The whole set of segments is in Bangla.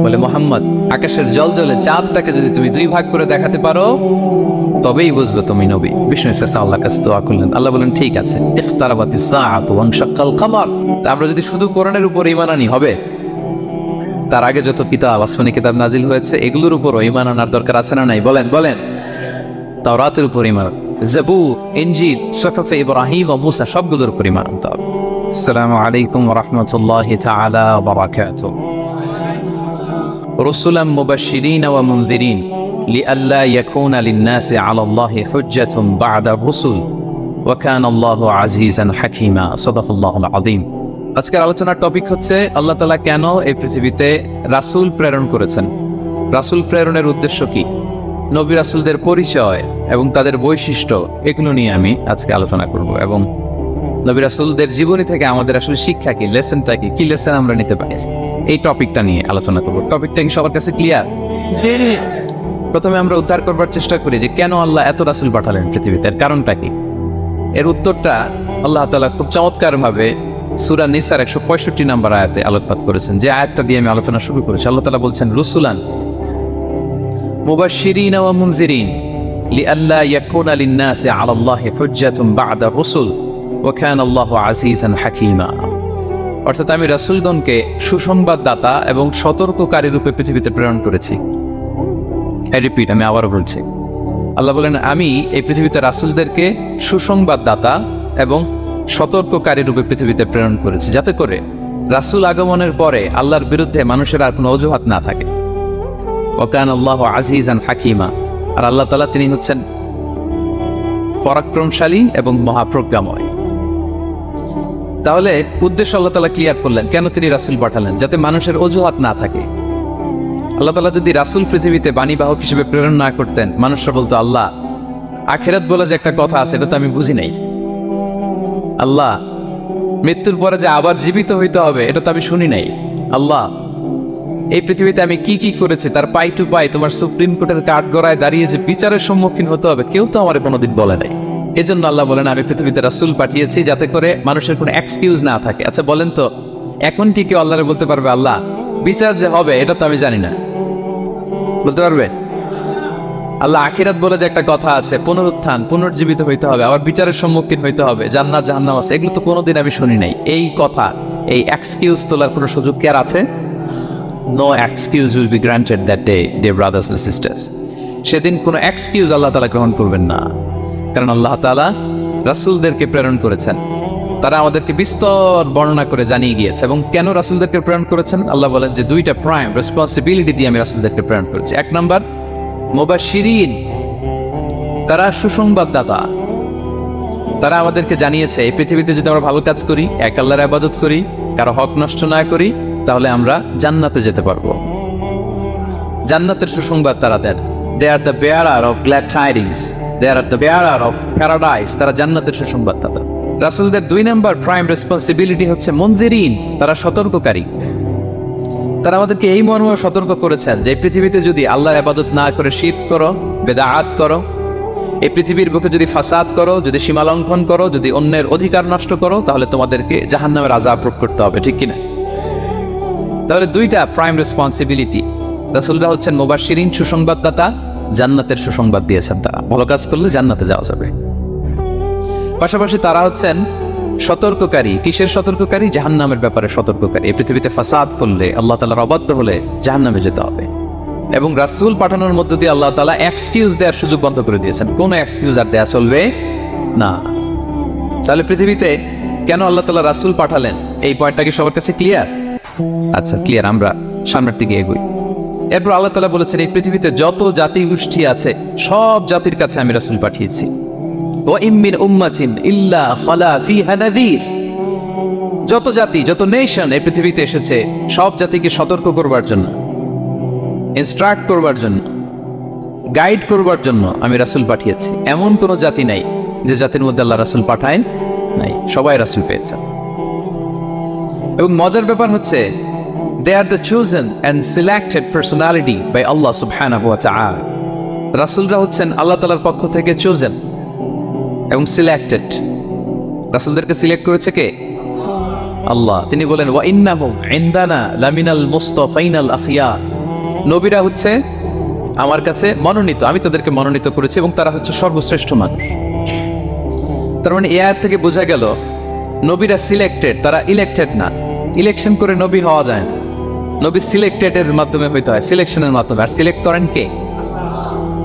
বলে মোহাম্মদ, আকাশের জলজলে চাঁদটাকে যদি তুমি দুই ভাগ করে দেখাতে পারো তবেই বুঝবে তুমি নবী। বিষ্ণু ইসলাম আল্লাহর কাছে দোয়া করলেন। আল্লাহ বলেন ঠিক আছে, ইখতারাবাতিস সাআতু ওয়ানশাক্কাল কমার। তা আমরা যদি শুধু কোরআনের উপর ঈমান আনি হবে? তার আগে যত কিতাব, আসমানি কিতাব নাজিল হয়েছে, এগুলোর উপরও ঈমান আনার দরকার আছে না নাই? বলেন বলেন। তাওরাতের উপর ঈমান, জাবুর, ইনজিল, সুহুফে ইব্রাহিম ও মুসা, সবগুলোর উপর ঈমান আনতে হবে। আসসালামু আলাইকুম ওয়া রাহমাতুল্লাহি তাআলা ওয়া বারাকাতুহু। রুসুলাম মুবাশশিরিন ওয়া মুনযিরিন লিআল্লা ইয়াকুনা লিন-নাসি আলাল্লাহি হুজ্জাতুন বা'দা রুসুল ওয়া কানা আল্লাহু আজিজান হাকীমা। সাদাকাল্লাহুল আযীম। আজকের আলোচনার টপিক হচ্ছে আল্লাহ তাআলা কেন এই পৃথিবীতে রাসূল প্রেরণ করেছেন, রাসূল প্রেরণের উদ্দেশ্য কি, নবী রাসূলদের পরিচয় এবং তাদের বৈশিষ্ট্য, এগুলো নিয়ে আমি আজকে আলোচনা করব। এবং নবী রাসূলদের জীবনী থেকে আমাদের আসলে শিক্ষা কি, লেসনটা কি, কি লেসন আমরা নিতে পারি, এই টপিকটা নিয়ে আলোচনা করব। টপিকটা কি সবার কাছে ক্লিয়ার? প্রথমে আমরা উদ্ধার করবার চেষ্টা করি যে কেন আল্লাহ এত রাসূল পাঠালেন পৃথিবীতে, এর কারণটা কি। এর উত্তরটা আল্লাহ তাআলা খুব চমৎকার ভাবে সূরা নিসার 165 নম্বর আয়াতে আলোকপাত করেছেন, যে আয়াতটা দিয়ে আমি আলোচনা শুরু করেছি। আল্লাহ তাআলা বলছেন, রুসুলান মুবাশশিরিন ওয়া মুনযিরিন লিআল্লা ইয়াকুনা লিন-নাসি আলাল্লাহি হুজ্জাতুন বা'দা রুসুল ওয়া কানা আল্লাহু আজিজান হাকীমা। অর্থাৎ আমি রাসূলগণকে সুসংবাদদাতা এবং সতর্ককারী রূপে পৃথিবীতে প্রেরণ করেছি। রিপিট, আমি আবারও বলছি। আল্লাহ বলেন, আমি এই পৃথিবীতে রাসূলদেরকে সুসংবাদদাতা এবং সতর্ককারী রূপে পৃথিবীতে প্রেরণ করেছি, যাতে করে রাসূল আগমনের পরে আল্লাহর বিরুদ্ধে মানুষের আর কোনো অজুহাত না থাকে। ওয়া কানা আল্লাহু আজিজান হাকীমা। আর আল্লাহ তাআলা তিনি হচ্ছেন পরাক্রমশালী এবং মহাপ্রজ্ঞাময়। তাহলে উদ্দেশ্য আল্লাহ তাআলা ক্লিয়ার করলেন, কেন তিনি রাসূল পাঠালেন, যাতে মানুষের অজুহাত না থাকে। আল্লাহ তাআলা যদি রাসূল পৃথিবীতে বাণীবাহক হিসেবে প্রেরণ না করতেন, মানুষরা বলতো, আল্লাহ আখিরাত বলে যে একটা কথা আছে, এটা তো আমি বুঝি নাই। আল্লাহ মৃত্যুর পরে যে আবার জীবিত হইতে হবে, এটা তো আমি শুনি নাই। আল্লাহ এই পৃথিবীতে আমি কি কি করেছি তার পাই টু পাই তোমার সুপ্রিম কোর্টের কাঠগড়ায় দাঁড়িয়ে যে বিচারের সম্মুখীন হতে হবে, কেউ তো আমার কোনোদিন বলে নাই। এজন্য আল্লাহ বলেন, আমি পৃথিবীতে রাসূল পাঠিয়েছি যাতে করে মানুষের কোনো এক্সকিউজ না থাকে। আচ্ছা বলেন তো, এখন কি কেউ আল্লাহরে বলতে পারবে, আল্লাহ বিচার যে হবে এটা তো আমি জানি না? বলতে পারবে? আল্লাহ আখিরাত বলে যে একটা কথা আছে, পুনরুত্থান, পুনর্জীবিত হইতে হবে, আবার বিচারের সম্মুখীন হইতে হবে, জান্নাত জাহান্নাম আছে, এগুলো তো কোনোদিন আমি শুনি নাই। এই কথা, এই এক্সকিউজ তোলার কোনো সুযোগ কি আর আছে? No excuse will be granted that day, dear brothers and sisters. সেদিন কোনো এক্সকিউজ আল্লাহ তাআলা গ্রহণ করবেন না, কারণ আল্লাহ তাআলা রাসূলদেরকে প্রেরণ করেছেন। তারা আমাদেরকে বিস্তর বর্ণনা করে জানিয়ে গিয়েছে। এবং কেন রাসূলদেরকে প্রেরণ করেছেন, আল্লাহ বলেন যে দুইটা প্রাইম রেসপন্সিবিলিটি দিয়ে আমি রাসূলদেরকে প্রেরণ করেছি। এক নাম্বার, মুবাশশিরিন, তারা সুসংবাদদাতা। তারা আমাদেরকে জানিয়েছে এই পৃথিবীতে যদি আমরা ভালো কাজ করি, এক আল্লাহর ইবাদত করি, কারো হক নষ্ট না করি, তাহলে আমরা জান্নাতে যেতে পারবো। জান্নাতের সুসংবাদ তারা দেন। They are the bearer of glad tidings, they are the bearer of paradise. তারা জান্নাতের সুসংবাদদাতা। রাসূলদের দুই নাম্বার প্রাইম রেসপন্সিবিলিটি হচ্ছে মুনযিরিন, তারা সতর্ককারী। তারা আমাদেরকে এই মর্মে সতর্ক করেছেন যে এই পৃথিবীতে যদি আল্লাহর ইবাদত না করে শিরক করো, বেদাআত করো, এই পৃথিবীর বুকে যদি ফাসাদ করো, যদি সীমা লঙ্ঘন করো, যদি অন্যের অধিকার নষ্ট করো, তাহলে তোমাদেরকে জাহান্নামের আযাব ভোগ করতে হবে, ঠিক কিনা? তাহলে দুইটা প্রাইম রেসপন্সিবিলিটি। রাসূলরা হচ্ছেন মুবাশশিরিন, সুসংবাদদাতা, জান্নাতের সুসংবাদ দিয়েছেন। তারা ভালো কাজ করলে জান্নাতে যাওয়া যাবে। পাশাপাশি তারা হচ্ছেন সতর্ককারী। কিসের সতর্ককারী? জাহান্নামের ব্যাপারে সতর্ককারী। এই পৃথিবীতে ফাসাদ করলে, আল্লাহ তাআলার অবাধ্য হলে জাহান্নামে যেতে হবে। এবং রাসূল পাঠানোর মধ্য দিয়ে আল্লাহ তাআলা এক্সকিউজ দেওয়ার সুযোগ বন্ধ করে দিয়েছেন। কোনো এক্সকিউজ আর দেয়া চলবে না। তাহলে পৃথিবীতে কেন আল্লাহ তাআলা রাসূল পাঠালেন, এই পয়েন্টটা কি সবার কাছে ক্লিয়ার? আচ্ছা ক্লিয়ার, আমরা সামনের দিকে এগোই। এরপর আল্লাহ তাআলা বলেছেন, এই পৃথিবীতে যত জাতি গোষ্ঠী আছে সব জাতির কাছে আমি রাসূল পাঠিয়েছি। ওয়া ইম মিন উম্মাতিন ইল্লা খালা ফিহা নাযীর। যত জাতি, যত নেশন এই পৃথিবীতে এসেছে, সব জাতিকে সতর্ক করবার জন্য, ইনস্ট্রাক্ট করবার জন্য, গাইড করবার জন্য আমি রাসূল পাঠিয়েছি। এমন কোনো জাতি নাই যে জাতির মধ্যে আল্লাহ রাসূল পাঠায় নাই, সবাই রাসূল পেয়েছেন। এবং মজার ব্যাপার হচ্ছে, they are the chosen and selected personality by Allah subhanahu wa ta'ala. রাসূলরা হচ্ছেন আল্লাহ তাআলার পক্ষ থেকে chosen এবং সিলেক্টেড। রাসূলদেরকে সিলেক্ট করেছে কে? আল্লাহ। তিনি বলেন ওয়া ইন্নাহুম ইনদানা লামিনাল মুস্তাফাইনাল আখিয়ার, নবীরা হচ্ছে আমার কাছে মনোনীত, আমি তাদেরকে মনোনীত করেছি এবং তারা হচ্ছে সর্বশ্রেষ্ঠ মানুষ। তার মানে এই আয়াত থেকে বোঝা গেল নবীরা সিলেক্টেড, তারা ইলেক্টেড না। ইলেকশন করে নবী হওয়া যায় না, নবী সিলেক্টেড এর মাধ্যমে হইতে হয়, সিলেকশনের মাধ্যমে। আর সিলেক্ট করেন কে?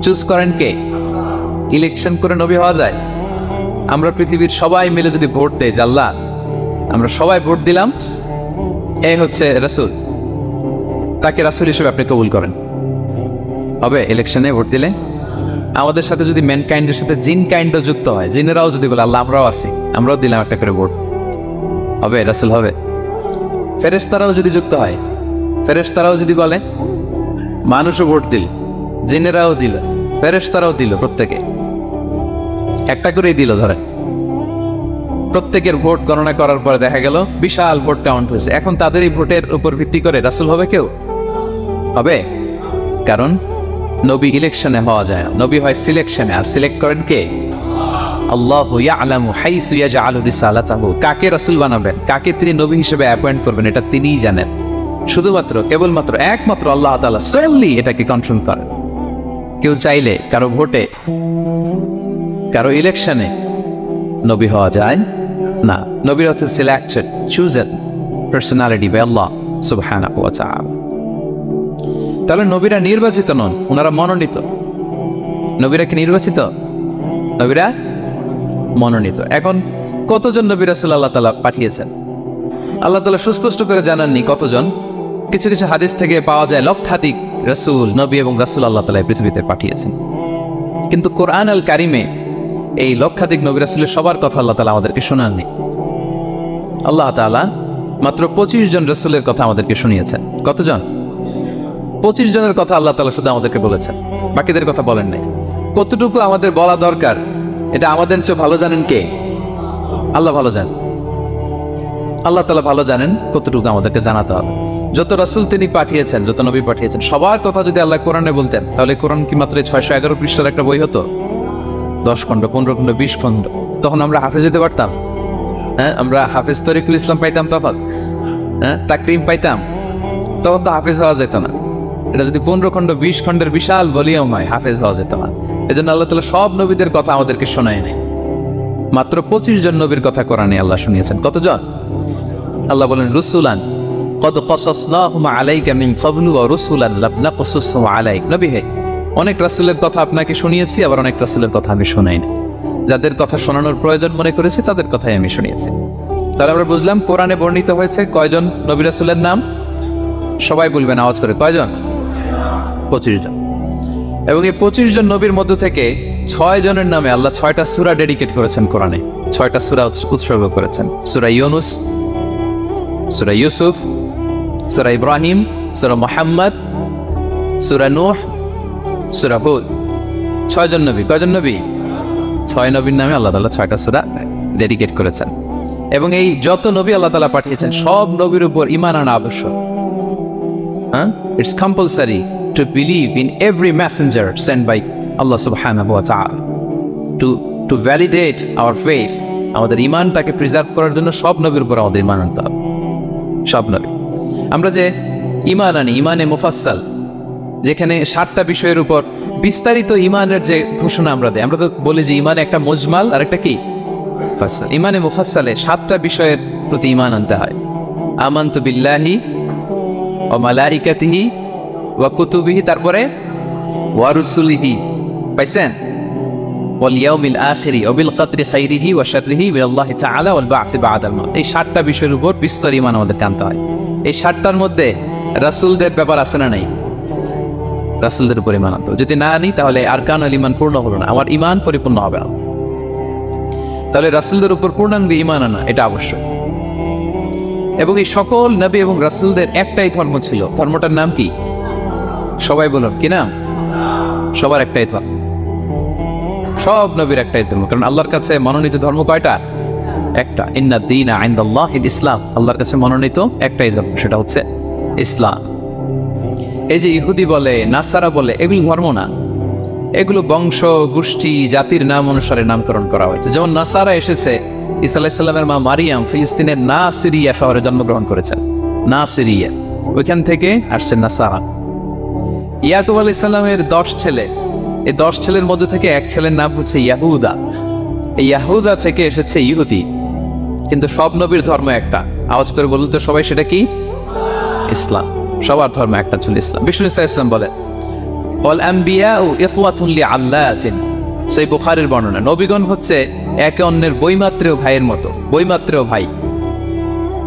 চুজ করেন কে? ইলেকশন করে নবী হওয়া যায়? আমরা পৃথিবীর সবাই মিলে যদি ভোট দেই যে আল্লাহ আমরা সবাই ভোট দিলাম এই হচ্ছে রাসূল, তাকে রাসূল হিসেবে আপনি কবুল করেন, হবে? ইলেকশনে ভোট দিলে আমাদের সাথে যদি ম্যানকাইন্ডের সাথে জিন কাইন্ডও যুক্ত হয়, জিনেরাও যদি বলে আল্লাহ আমরাও আছি, আমরাও দিলাম একটা করে ভোট, হবে? রাসূল হবে? ফেরেশতারাও যদি যুক্ত হয়, ফেরেশতারাও যদি বলে, মানুষও ভোট দিল, জিনেরাও দিল, ফেরেশতারাও দিল, প্রত্যেকে একটা করেই দিল, ধরেন প্রত্যেকের ভোট গণনা করার পরে দেখা গেল বিশাল ভোট কাউন্ট হয়েছে। এখন তাদের এই ভোটের উপর ভিত্তি করে রাসূল হবে কেউ? হবে? কারণ নবী ইলেকশনে হওয়া যায় না, নবী হয় সিলেকশনে। আর সিলেক্ট করেন কে? আল্লাহু ইয়ালামু হাইসু ইয়াজআলু রিসালাতাহু, কাকে রাসূল বানাবেন, কাকে তিনি নবী হিসেবে অ্যাপয়েন্ট করবেন, এটা তিনিই জানেন। শুধুমাত্র কেবলমাত্র একমাত্র আল্লাহ তাআলা সোললি এটাকে কন্ট্রোল করেন। কেউ চাইলে কারো ভোটে, কারো ইলেকশনে নবী হওয়া যায় না। নবীর হচ্ছে সিলেক্টেড, চুজেন পার্সোনালিটি বাই আল্লাহ সুবহানাহু ওয়া তাআলা। তাহলে নবীরা নির্বাচিত নন, ওনারা মনোনীত। নবীরা কি নির্বাচিত? নবীরা মনোনীত। এখন কতজন নবী রাসূল আল্লাহ তাআলা পাঠিয়েছেন? আল্লাহ তাআলা সুস্পষ্ট করে জানাননি কতজন। কিছু কিছু হাদিস থেকে পাওয়া যায় লক্ষাধিক রাসূল, নবী এবং রাসূল আল্লাহ তাআলা পৃথিবীতে পাঠিয়েছেন। কিন্তু কোরআন আল কারিমে এই লক্ষাধিক নবী রাসূলের সবার কথা আল্লাহ তাআলা আমাদেরকে শোনাননি। আল্লাহ তাআলা মাত্র 25 জন রাসূলের কথা আমাদেরকে শুনিয়েছেন। কতজন? 25 জনের কথা আল্লাহ তাআলা শুধু আমাদেরকে বলেছেন, বাকিদের কথা বলেন নাই। কতটুকু আমাদের বলা দরকার এটা আমাদের চেয়ে ভালো জানেন কে? আল্লাহ ভালো জানেন। আল্লাহ তাআলা ভালো জানেন কতটুকু আমাদেরকে জানাতে হবে। যত রাসূল তিনি পাঠিয়েছেন, যত নবী পাঠিয়েছেন, সবার কথা যদি আল্লাহ কোরআনে বলতেন তাহলে কোরআন কি মাত্র 611 পৃষ্ঠার একটা বই হতো? 10 খণ্ড, 15 খণ্ড, 20 খণ্ড। তখন আমরা হাফেজ হতে পারতাম? হ্যাঁ, আমরা হাফেজ তরিকুল ইসলাম পাইতাম তখন? হ্যাঁ, তাকরিম পাইতাম? তখন তো হাফেজ হওয়া যেত না। এটা যদি 15 খণ্ড 20 খণ্ডের বিশাল ভলিউম হয়, হাফেজ হওয়া যেত না। এই জন্য আল্লাহ তাআলা সব নবীদের কথা আমাদেরকে শোনায় নাই, মাত্র 25 জন নবীর কথা কোরআনে আল্লাহ শুনিয়েছেন। কতজন? আল্লাহ বলেন রুসুলান কদ কসাসনাহুম আলাইকা মিন ক্বাবলু ওয়া রুসুলান লাম নাকসুসহুম আলাইক। নবী হে, অনেক রাসূলের কথা আপনাকে শুনিয়েছি, আবার অনেক রাসূলের কথা আমি শোনাই না। যাদের কথা শোনানোর প্রয়োজন মনে করেছি তাদের কথাই আমি শুনিয়েছি। তাহলে আমরা বুঝলাম কোরআনে বর্ণিত হয়েছে কয়জন নবী রাসূলের নাম? সবাই বলবেন আওয়াজ করে, কয়জন? 25 জন। এবং এই 25 জন নবীর মধ্য থেকে 6 জনের নামে আল্লাহ 6টা সূরা ডেডিকেট করেছেন কোরআনে, 6টা সূরা উৎসর্গ করেছেন। সূরা ইউনুস, সূরা ইউসুফ, সূরা ইব্রাহিম, সূরা মুহাম্মদ, সূরা নূহ, সূরা হুদ। 6 জন নবী। কয়জন নবী? 6 নবীর নামে আল্লাহ তাআলা 6টা সূরা ডেডিকেট করেছেন। এবং এই যত নবী আল্লাহ তাআলা পাঠিয়েছেন সব নবীর উপর ঈমান আনা আবশ্যক। It's compulsory to believe in every messenger sent by Allah subhanahu wa ta'ala. To validate our faith, আমাদের ঈমানটাকে প্রিজার্ভ করার জন্য সব নবীর উপর আমাদের ঈমান আনতে হবে, সব নবী। আমরা যে ঈমান আনি, ঈমানে মুফাসসাল, যেখানে 7টা বিষয়ের উপর বিস্তারিত ঈমানের যে ঘোষণা আমরা দেই, আমরা তো বলি যে ঈমানে একটা মুজমাল আর একটা কি মুফাসসাল। ঈমানে মুফাসসালে 7টা বিষয়ের প্রতি ঈমান আনতে হয়। আমানতু বিল্লাহি ওয়া মালাইকাতিহি ওয়া কুতুবিহি, তারপরে ওয়া রুসুলিহি, পাইছেন? ওয়াল ইয়াউমিল আখিরি ওয়া বিল কদরি খাইরিহি ওয়া শাররিহি মিনাল্লাহি তাআলা ওয়াল বা'সি বা'দাল মাউত। এই 7টা বিষয়ের উপর বিস্তর ঈমান আমাদের আনতে হয়। এই 7টার মধ্যে রাসূলদের ব্যাপার আছে না নাই? রাসূলদের উপর ঈমান আনতে হবে। যদি না আনি তাহলে আরকানুল ঈমান পূর্ণ হলো না, আমার ঈমান পরিপূর্ণ হবে না। তাহলে রাসূলদের উপর পূর্ণাঙ্গ ঈমান আনা এটা আবশ্যক। এবং এই সকল নবী এবং রাসূলদের একটাই ধর্ম ছিল। ধর্মটার নাম কি? সবাই বলুন, কি নাম? সবার একটাই ধর্ম, সব নবীর একটাই ধর্ম। কারণ আল্লাহর কাছে মনোনীত ধর্ম কয়টা? একটা। ইন্না দীনা ইনদাল্লাহিল ইসলাম, আল্লাহর কাছে মনোনীত একটাই ধর্ম, সেটা হচ্ছে ইসলাম। এই যে ইহুদি বলে, নাসারা বলে, এগুলো ধর্ম না, এগুলো বংশ গোষ্ঠী জাতির নাম অনুসারে নামকরণ করা হয়েছে। যেমন নাসারা এসেছে ঈসা আলাইহিস সালামের মা মারিয়াম ফিলিস্তিনের নাসিরিয়া শহরে জন্মগ্রহণ করেছেন। নাসিরিয়া, ওইখান থেকে আসছেন নাসারা। ইয়াকুব আলাইহিস সালামের 10 ছেলে, এই 10 ছেলের মধ্যে থেকে এক ছেলের নাম হচ্ছে ইয়াহুদা। এই ইয়াহুদা থেকে এসেছে ইহুদি। কিন্তু সব নবীর ধর্ম একটা, আওয়াজ করে বলুন তো সবাই, সেটা কি? ইসলাম। সবার ধর্ম একটা ছিল ইসলাম। বিষ্ণু ইসলাম বলেন ওয়াল আম্বিয়াউ ইখওয়াতুন লিআল্লাতিন, সেই বুখারীর বর্ণনা, নবীগণ হচ্ছে একে অন্যের বৈমাত্রেয় ভাইয়ের মতো। বৈমাত্রেয় ভাই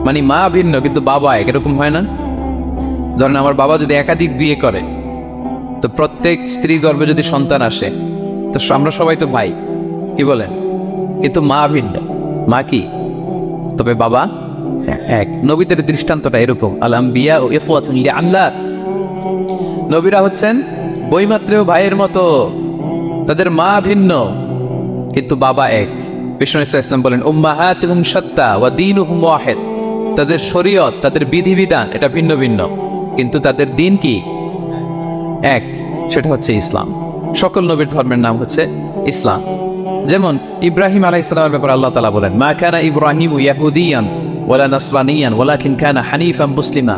মানে মা ভিন্ন কিন্তু বাবা এক, এরকম হয় না? ধরেন আমার বাবা যদি একাধিক বিয়ে করে, তো প্রত্যেক স্ত্রী গর্ভে যদি সন্তান আসে, তো আমরা সবাই তো ভাই, কি বলেন? কিন্তু মা ভিন্ন। মা কি? তবে বাবা এক। নবীদের দৃষ্টান্তটা এরকম, আল আম্বিয়া ও ইখওয়াতুন লিআল্লাত, নবীরা হচ্ছেন বৈমাত্রেয় ভাইয়ের মতো, তাদের মা ভিন্ন কিন্তু বাবা এক। বিষ্ণু ইসলাম বলেন উম্মাহাতুহুম শাত্তা ওয়া দীনুহুম ওয়াহিদ, তাদের শরীয়ত, তাদের বিধিবিধান এটা ভিন্ন ভিন্ন কিন্তু তাদের দিন কি? এক, সেটা হচ্ছে ইসলাম। সকল নবীর ধর্মের নাম হচ্ছে ইসলাম। যেমন ইব্রাহিম আলাইহিস সালামের ব্যাপারে আল্লাহ তাআলা বলেন মা কানা ইব্রাহিমু ইয়াহুদিয়ান ওয়ালা নাসরানিয়ান ওয়ালাকিন কানা হানিফান মুসলিমা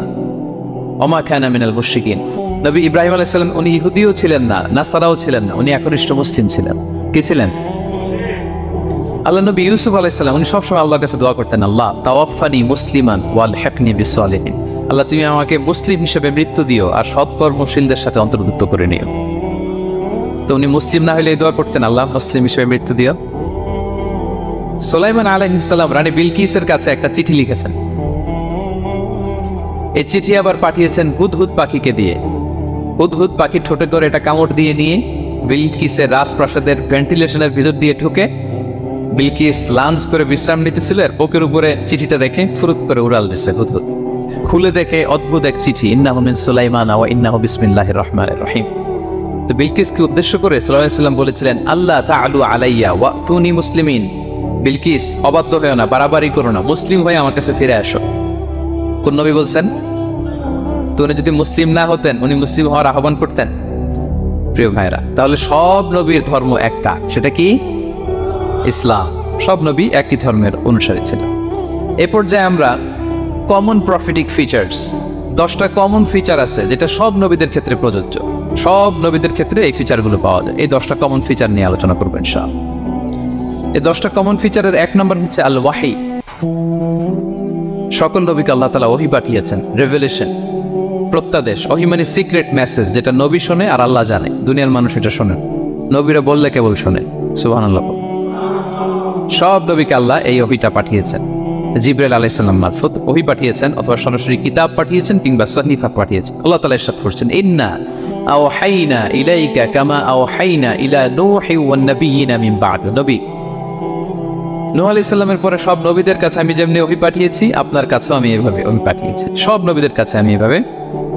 ওয়া মা কানা মিনাল মুশরিকিন। নবী ইব্রাহিম আলাইহিস সালাম উনি ইহুদিও ছিলেন না, নাসারাও ছিলেন না, উনি একনিষ্ঠ মুসলিম ছিলেন। কি ছিলেন? আল্লাহ নবী ইউসুফ আলাইহিস সালাম উনি সবসময় আল্লাহর কাছে দোয়া করতেন, আল্লাহ তাওয়াফানি মুসলিমান ওয়াল হিকনি বিসসালিহিন, আল্লাহ তুমি আমাকে মুসলিম হিসেবে মৃত্যু দিও আর সৎকর্মশীলদের সাথে অন্তর্ভুক্ত করে নিও। তো উনি মুসলিম না হলে এই দোয়া করতেন, আল্লাহ মুসলিম হিসেবে মৃত্যু দিও। সুলাইমান আলাইহিস সালাম রানী বিলকিসের কাছে একটা চিঠি লিখেছেন। এই চিঠি আবার পাঠিয়েছেন হুদহুদ পাখিকে দিয়ে। হুদহুদ পাখি ঠোঁটে করে এটা কামড় দিয়ে নিয়ে বিলকিসের রাজপ্রাসাদের ভেন্টিলেশনের ভিতর দিয়ে ঢুকে বিলকিস লাঞ্চ করে বিশ্রাম নিতেছিল, আর বুকের উপরে চিঠিটা রেখে ফুরুত করে উড়াল দিছে হুদহুদ। খুলে দেখে অদ্ভুত এক চিঠি, ইন্নাহু মিন সুলাইমান ওয়া ইন্নাহু বিসমিল্লাহির রহমানির রহিম। তো বিলকিসকে উদ্দেশ্য করে সাল্লাল্লাহু আলাইহি ওয়াসাল্লাম বলেছিলেন আল্লাহ তাআলু আলাইয়া ওয়াতুনি মুসলিমিন, বিলকিস অবাধ্য হয়েও না, বাড়াবাড়ি করো না, মুসলিম হয়ে আমার কাছে ফিরে আসো। কোন নবী বলছেন? তো উনি যদি মুসলিম না হতেন, উনি মুসলিম হওয়ার আহ্বান করতেন? প্রিয় ভাইরা, তাহলে সব নবীর ধর্ম একটা, সেটা কি? ইসলাম। সব নবী একই ধর্মের অনুসারী ছিলেন। এ পর্যায়ে আমরা কমন প্রফিটিক ফিচার্স, 10টা কমন ফিচার আছে যেটা সব নবীদের ক্ষেত্রে প্রযোজ্য। সব নবীদের ক্ষেত্রে এই ফিচারগুলো পাওয়া যায়। এই 10টা কমন ফিচার নিয়ে আলোচনা করবেন ইনশাআল্লাহ। এই 10টা কমন ফিচারের 1 নম্বর হচ্ছে আল ওয়াহি। সকল নবীকে আল্লাহ তাআলা ওহী পাঠিয়েছেন, রেভেলেশন, প্রত্যাদেশ। ওহী মানে সিক্রেট মেসেজ, যেটা নবী শোনে আর আল্লাহ জানে, দুনিয়ার মানুষ এটা শোনে। নবীরা বললে কেবল শোনে। সুবহানাল্লাহ। সব নবীকে আল্লাহ এই ওহীটা পাঠিয়েছেন। জিবরাইল আলাইহিস সালাম মারফত ওহী পাঠিয়েছেন, অথবা সরাসরি কিতাব পাঠিয়েছেন, কিংবা সহিফা পাঠিয়েছেন। আল্লাহ তাআলা ইরশাদ করছেন ইন্না আওহাইনা ইলাইকা কামা আওহাইনা ইলা নূহি ওয়ান নাবিয়িনা মিন বা'দ। নবী নূহ আলাইহিস সালামের পরে সব নবীদের কাছে আমি যেমনি ওহী পাঠিয়েছি, আপনার কাছেও আমি এভাবে ওহী পাঠিয়েছি। সব নবীদের কাছে আমি এভাবে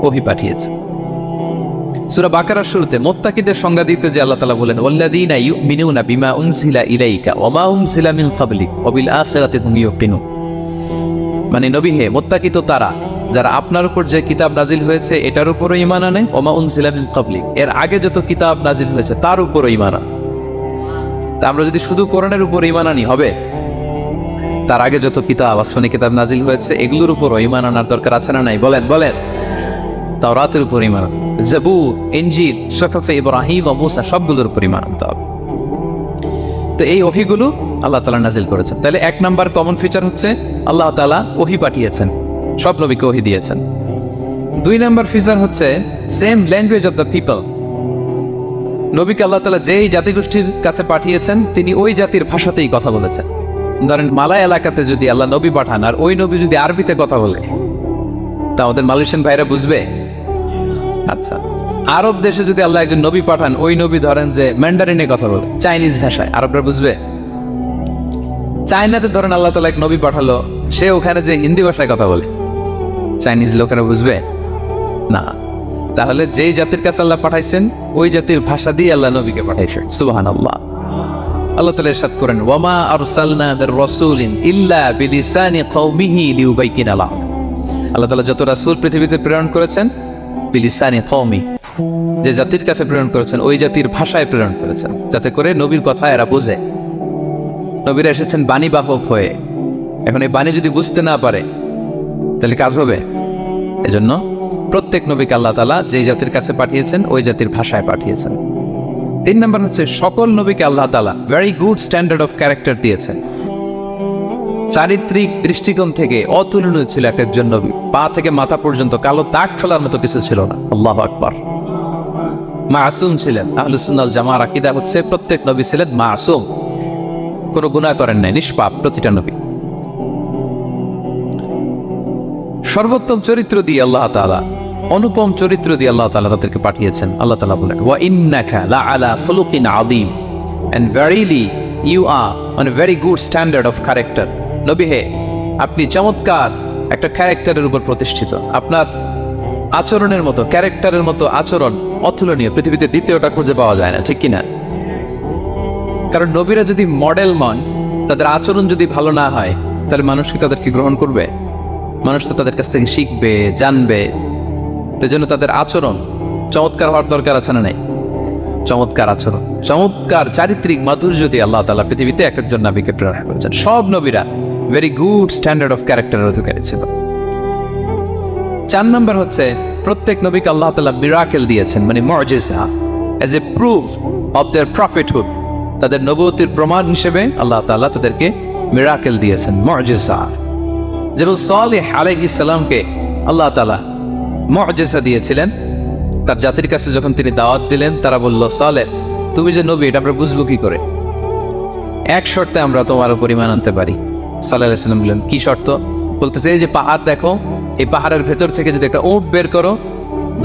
ওহী পাঠিয়েছি। সূরা বাকারার শুরুতে মুত্তাকিদের সংজ্ঞা দিতে যে আল্লাহ তাআলা বলেন ওয়াল্লাযীনা ইউমিনুনা বিমা উনজিলা ইলাইকা ওয়া মা উনজিলা মিন ক্বাবলিক ওয়া বিল আখিরাতি হুম ইউকিনুন, মানে নবী হে, মুত্তাকি তো তারা যারা আপনার উপর যে কিতাব নাজিল হয়েছে এটার উপরও ঈমান আনে, ওয়া মা উনজিলা মিন ক্বাবলিক, এর আগে যত কিতাব নাজিল হয়েছে তার উপরও ঈমান আনে। তা আমরা যদি শুধু কোরআনের উপর ঈমান আনি হবে? তার আগে যত কিতাব, আসমানি কিতাব নাজিল হয়েছে এগুলোর উপরও ঈমান আনার দরকার আছে না নাই? বলেন বলেন। তাওরাতের উপর ঈমান, জাবুর, ইনজিল, সুহুফে ইব্রাহিম ও মূসা, সবগুলোর উপর ঈমান আনতে হবে। তো এই ওহীগুলো আল্লাহ তাআলা নাজিল করেছেন। তাহলে 1 নাম্বার কমন ফিচার হচ্ছে আল্লাহ তাআলা ওহী পাঠিয়েছেন, সব নবীকে ওহী দিয়েছেন। 2 নাম্বার ফিচার হচ্ছে same language of the people. নবীকে আল্লাহ তাআলা যেই জাতিগোষ্ঠীর কাছে পাঠিয়েছেন তিনি ওই জাতির ভাষাতেই কথা বলেছেন। ধরেন মালয় এলাকাতে যদি আল্লাহ নবী পাঠান আর ওই নবী যদি আরবিতে কথা বলে, তা আমাদের মালয়েশিয়ান ভাইরা বুঝবে? আচ্ছা, আরব দেশে যদি আল্লাহ একজন নবী পাঠান, ওই নবী ধরেন যে ম্যান্ডারিনে কথা বলে, চাইনিজ ভাষায়, আরবরা বুঝবে? চায়নাতে ধরেন আল্লাহ তাআলা এক নবী পাঠালো, সে ওখানে যে হিন্দি ভাষায় কথা বলে, চাইনিজ লোকেরা বুঝবে না। তাহলে যেই জাতির কাছে আল্লাহ পাঠাইছেন ওই জাতির ভাষা দিয়ে আল্লাহ নবীকে পাঠাইছেন। সুবহানাল্লাহ। আল্লাহ তাআলা ইরশাদ করেন ওয়ামা আরসালনা মির রাসূলিন ইল্লা বিলিসানি কওমিহি লিউবাইয়িনা লাহুম। আল্লাহ তাআলা যত রাসূল পৃথিবীতে প্রেরণ করেছেন বিলিসানি কওমি, যে জাতির কাছে প্রেরণ করেছেন ওই জাতির ভাষায় প্রেরণ করেছেন, যাতে করে নবীর কথা এরা বোঝে। নবীরা এসেছেন বাণী বাহক হয়ে। এখন এই বাণী যদি বুঝতে না পারে তাহলে কাজ হবে? এজন্য প্রত্যেক নবীকে আল্লাহ তাআলা যেই জাতির কাছে পাঠিয়েছেন ওই জাতির ভাষায় পাঠিয়েছেন। 3 নম্বর হচ্ছে সকল নবীকে আল্লাহ তাআলা very good standard of character দিয়েছেন। চারিত্রিক দৃষ্টিকোণ থেকে অতুলনীয় ছিল এক একজন নবী। পা থেকে মাথা পর্যন্ত কালো দাগ ফেলার মতো কিছু ছিল না। আল্লাহু আকবার। মাসুম ছিলেন। আহলুস সুন্নাহ ওয়াল জামাআর আকীদা হচ্ছে প্রত্যেক নবী ছিলেন মাসুম, কোনো গুনাহ করেন নাই, নিষ্পাপ প্রতিটা নবী। সর্বোত্তম চরিত্র দিয়ে আল্লাহ তাআলা, অনুপম চরিত্র দিয়ে আল্লাহ তাআলা তাদেরকে পাঠিয়েছেন। আল্লাহ তাআলা বলেন, ওয়া ইন্নাকা লাআলা খুলুকিন আযীম, and verily you are on a very good standard of character. নবী হে, আপনি চমৎকার একটা ক্যারেক্টারের উপর প্রতিষ্ঠিত। আপনার আচরণের মতো, ক্যারেক্টারের মতো আচরণ অতুলনীয়, পৃথিবীতে দ্বিতীয়টা খুঁজে পাওয়া যায় না, ঠিক কিনা? কারণ নবীরা যদি মডেল মন, তাদের আচরণ যদি ভালো না হয়, তাহলে মানুষ কি তাদেরকে গ্রহণ করবে? মানুষ তো তাদের কাছ থেকে শিখবে, জানবে। তো জন্য তাদের আচরণ চমৎকার হওয়ার দরকার আছে না নাই? চমৎকার আচরণ, চমৎকার চারিত্রিক মাধুর্য দিয়ে আল্লাহ তাআলা পৃথিবীতে এক একজন নবীকে প্রেরণ করেছেন। সব নবীরা ভেরি গুড স্ট্যান্ডার্ড অফ ক্যারেক্টারের অধিকারী ছিল। 4 নম্বর হচ্ছে প্রত্যেক নবীকে আল্লাহ তাআলা মিরাকেল দিয়েছেন, মানে মুজিজা, as a proof of their prophethood. তাদের নবুয়তির প্রমাণ হিসেবে আল্লাহ তাআলা তাদেরকে মিরাকেল দিয়েছেন, মুজিজা। যেমন সালেহ আলাইহিস সালামকে আল্লাহ তাআলা মুজিজা দিয়েছিলেন। তার জাতির কাছে যখন তিনি দাওয়াত দিলেন, তারা বলল, সালেহ তুমি যে নবী এটা আমরা বুঝবো কি করে? এক শর্তে আমরা তোমার উপর ঈমান আনতে পারি। সালেহ আলাইহিস সালাম বললেন, কি শর্ত? বলতেছে, এই যে পাহাড় দেখো, এই পাহাড়ের ভেতর থেকে যদি একটা উট বের করো,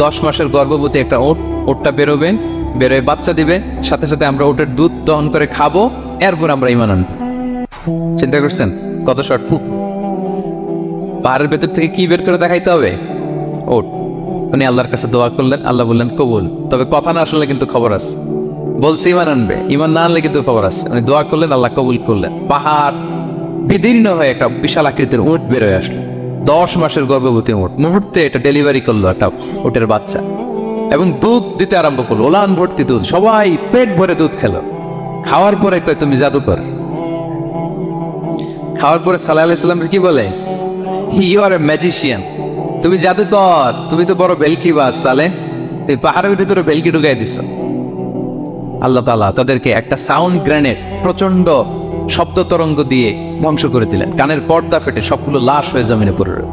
10 মাসের গর্ভবতী একটা উটটা বেরোবে, বেরোয় বাচ্চা দিবে, সাথে সাথে আমরা উটের দুধ দহন করে খাবো, এরপর আমরা ঈমান আনবো। চিন্তা করছেন কত শর্ত? পাহাড়ের ভেতর থেকে কি বের করে দেখাইতে হবে? উট। উনি আল্লাহর কাছে দোয়া করলেন, আল্লাহ বললেন কবুল। তবে কথা না আসলে কিন্তু খবর আছে, বলছে ঈমান আনবে, ঈমান না আনলে কিন্তু খবর আছে। উনি দোয়া করলেন, আল্লাহ কবুল করলেন। পাহাড় বিদীর্ণ হয়ে একটা বিশাল আকৃতির উট বের হয়ে আসলো, 10 মাসের গর্ভবতী উট। মুহূর্তে এটা ডেলিভারি করলো একটা উটের বাচ্চা, এবং দুধ দিতে আরম্ভ করলো, ওলান ভর্তি দুধ। সবাই পেট ভরে দুধ খেলো। খাওয়ার পরে কয়, তুমি জাদুকর। খাওয়ার পরে সালেহ আলাইহিস সালাম কি বলে? ইউ আর এ ম্যাজিশিয়ান, তুমি জাদুকর, তুমি তো বড় বেলকিবাজ সালেহ, তুমি পাহাড়ের ভিতরে বেলকি ঢুকাই দিছ। আল্লাহ তাআলা তাদেরকে একটা সাউন্ড গ্রেনেড, প্রচন্ড শব্দ তরঙ্গ দিয়ে ধ্বংস করে দিলেন। কানের পর্দা ফেটে সবগুলো লাশ হয়ে জমিনে পড়ে রইল।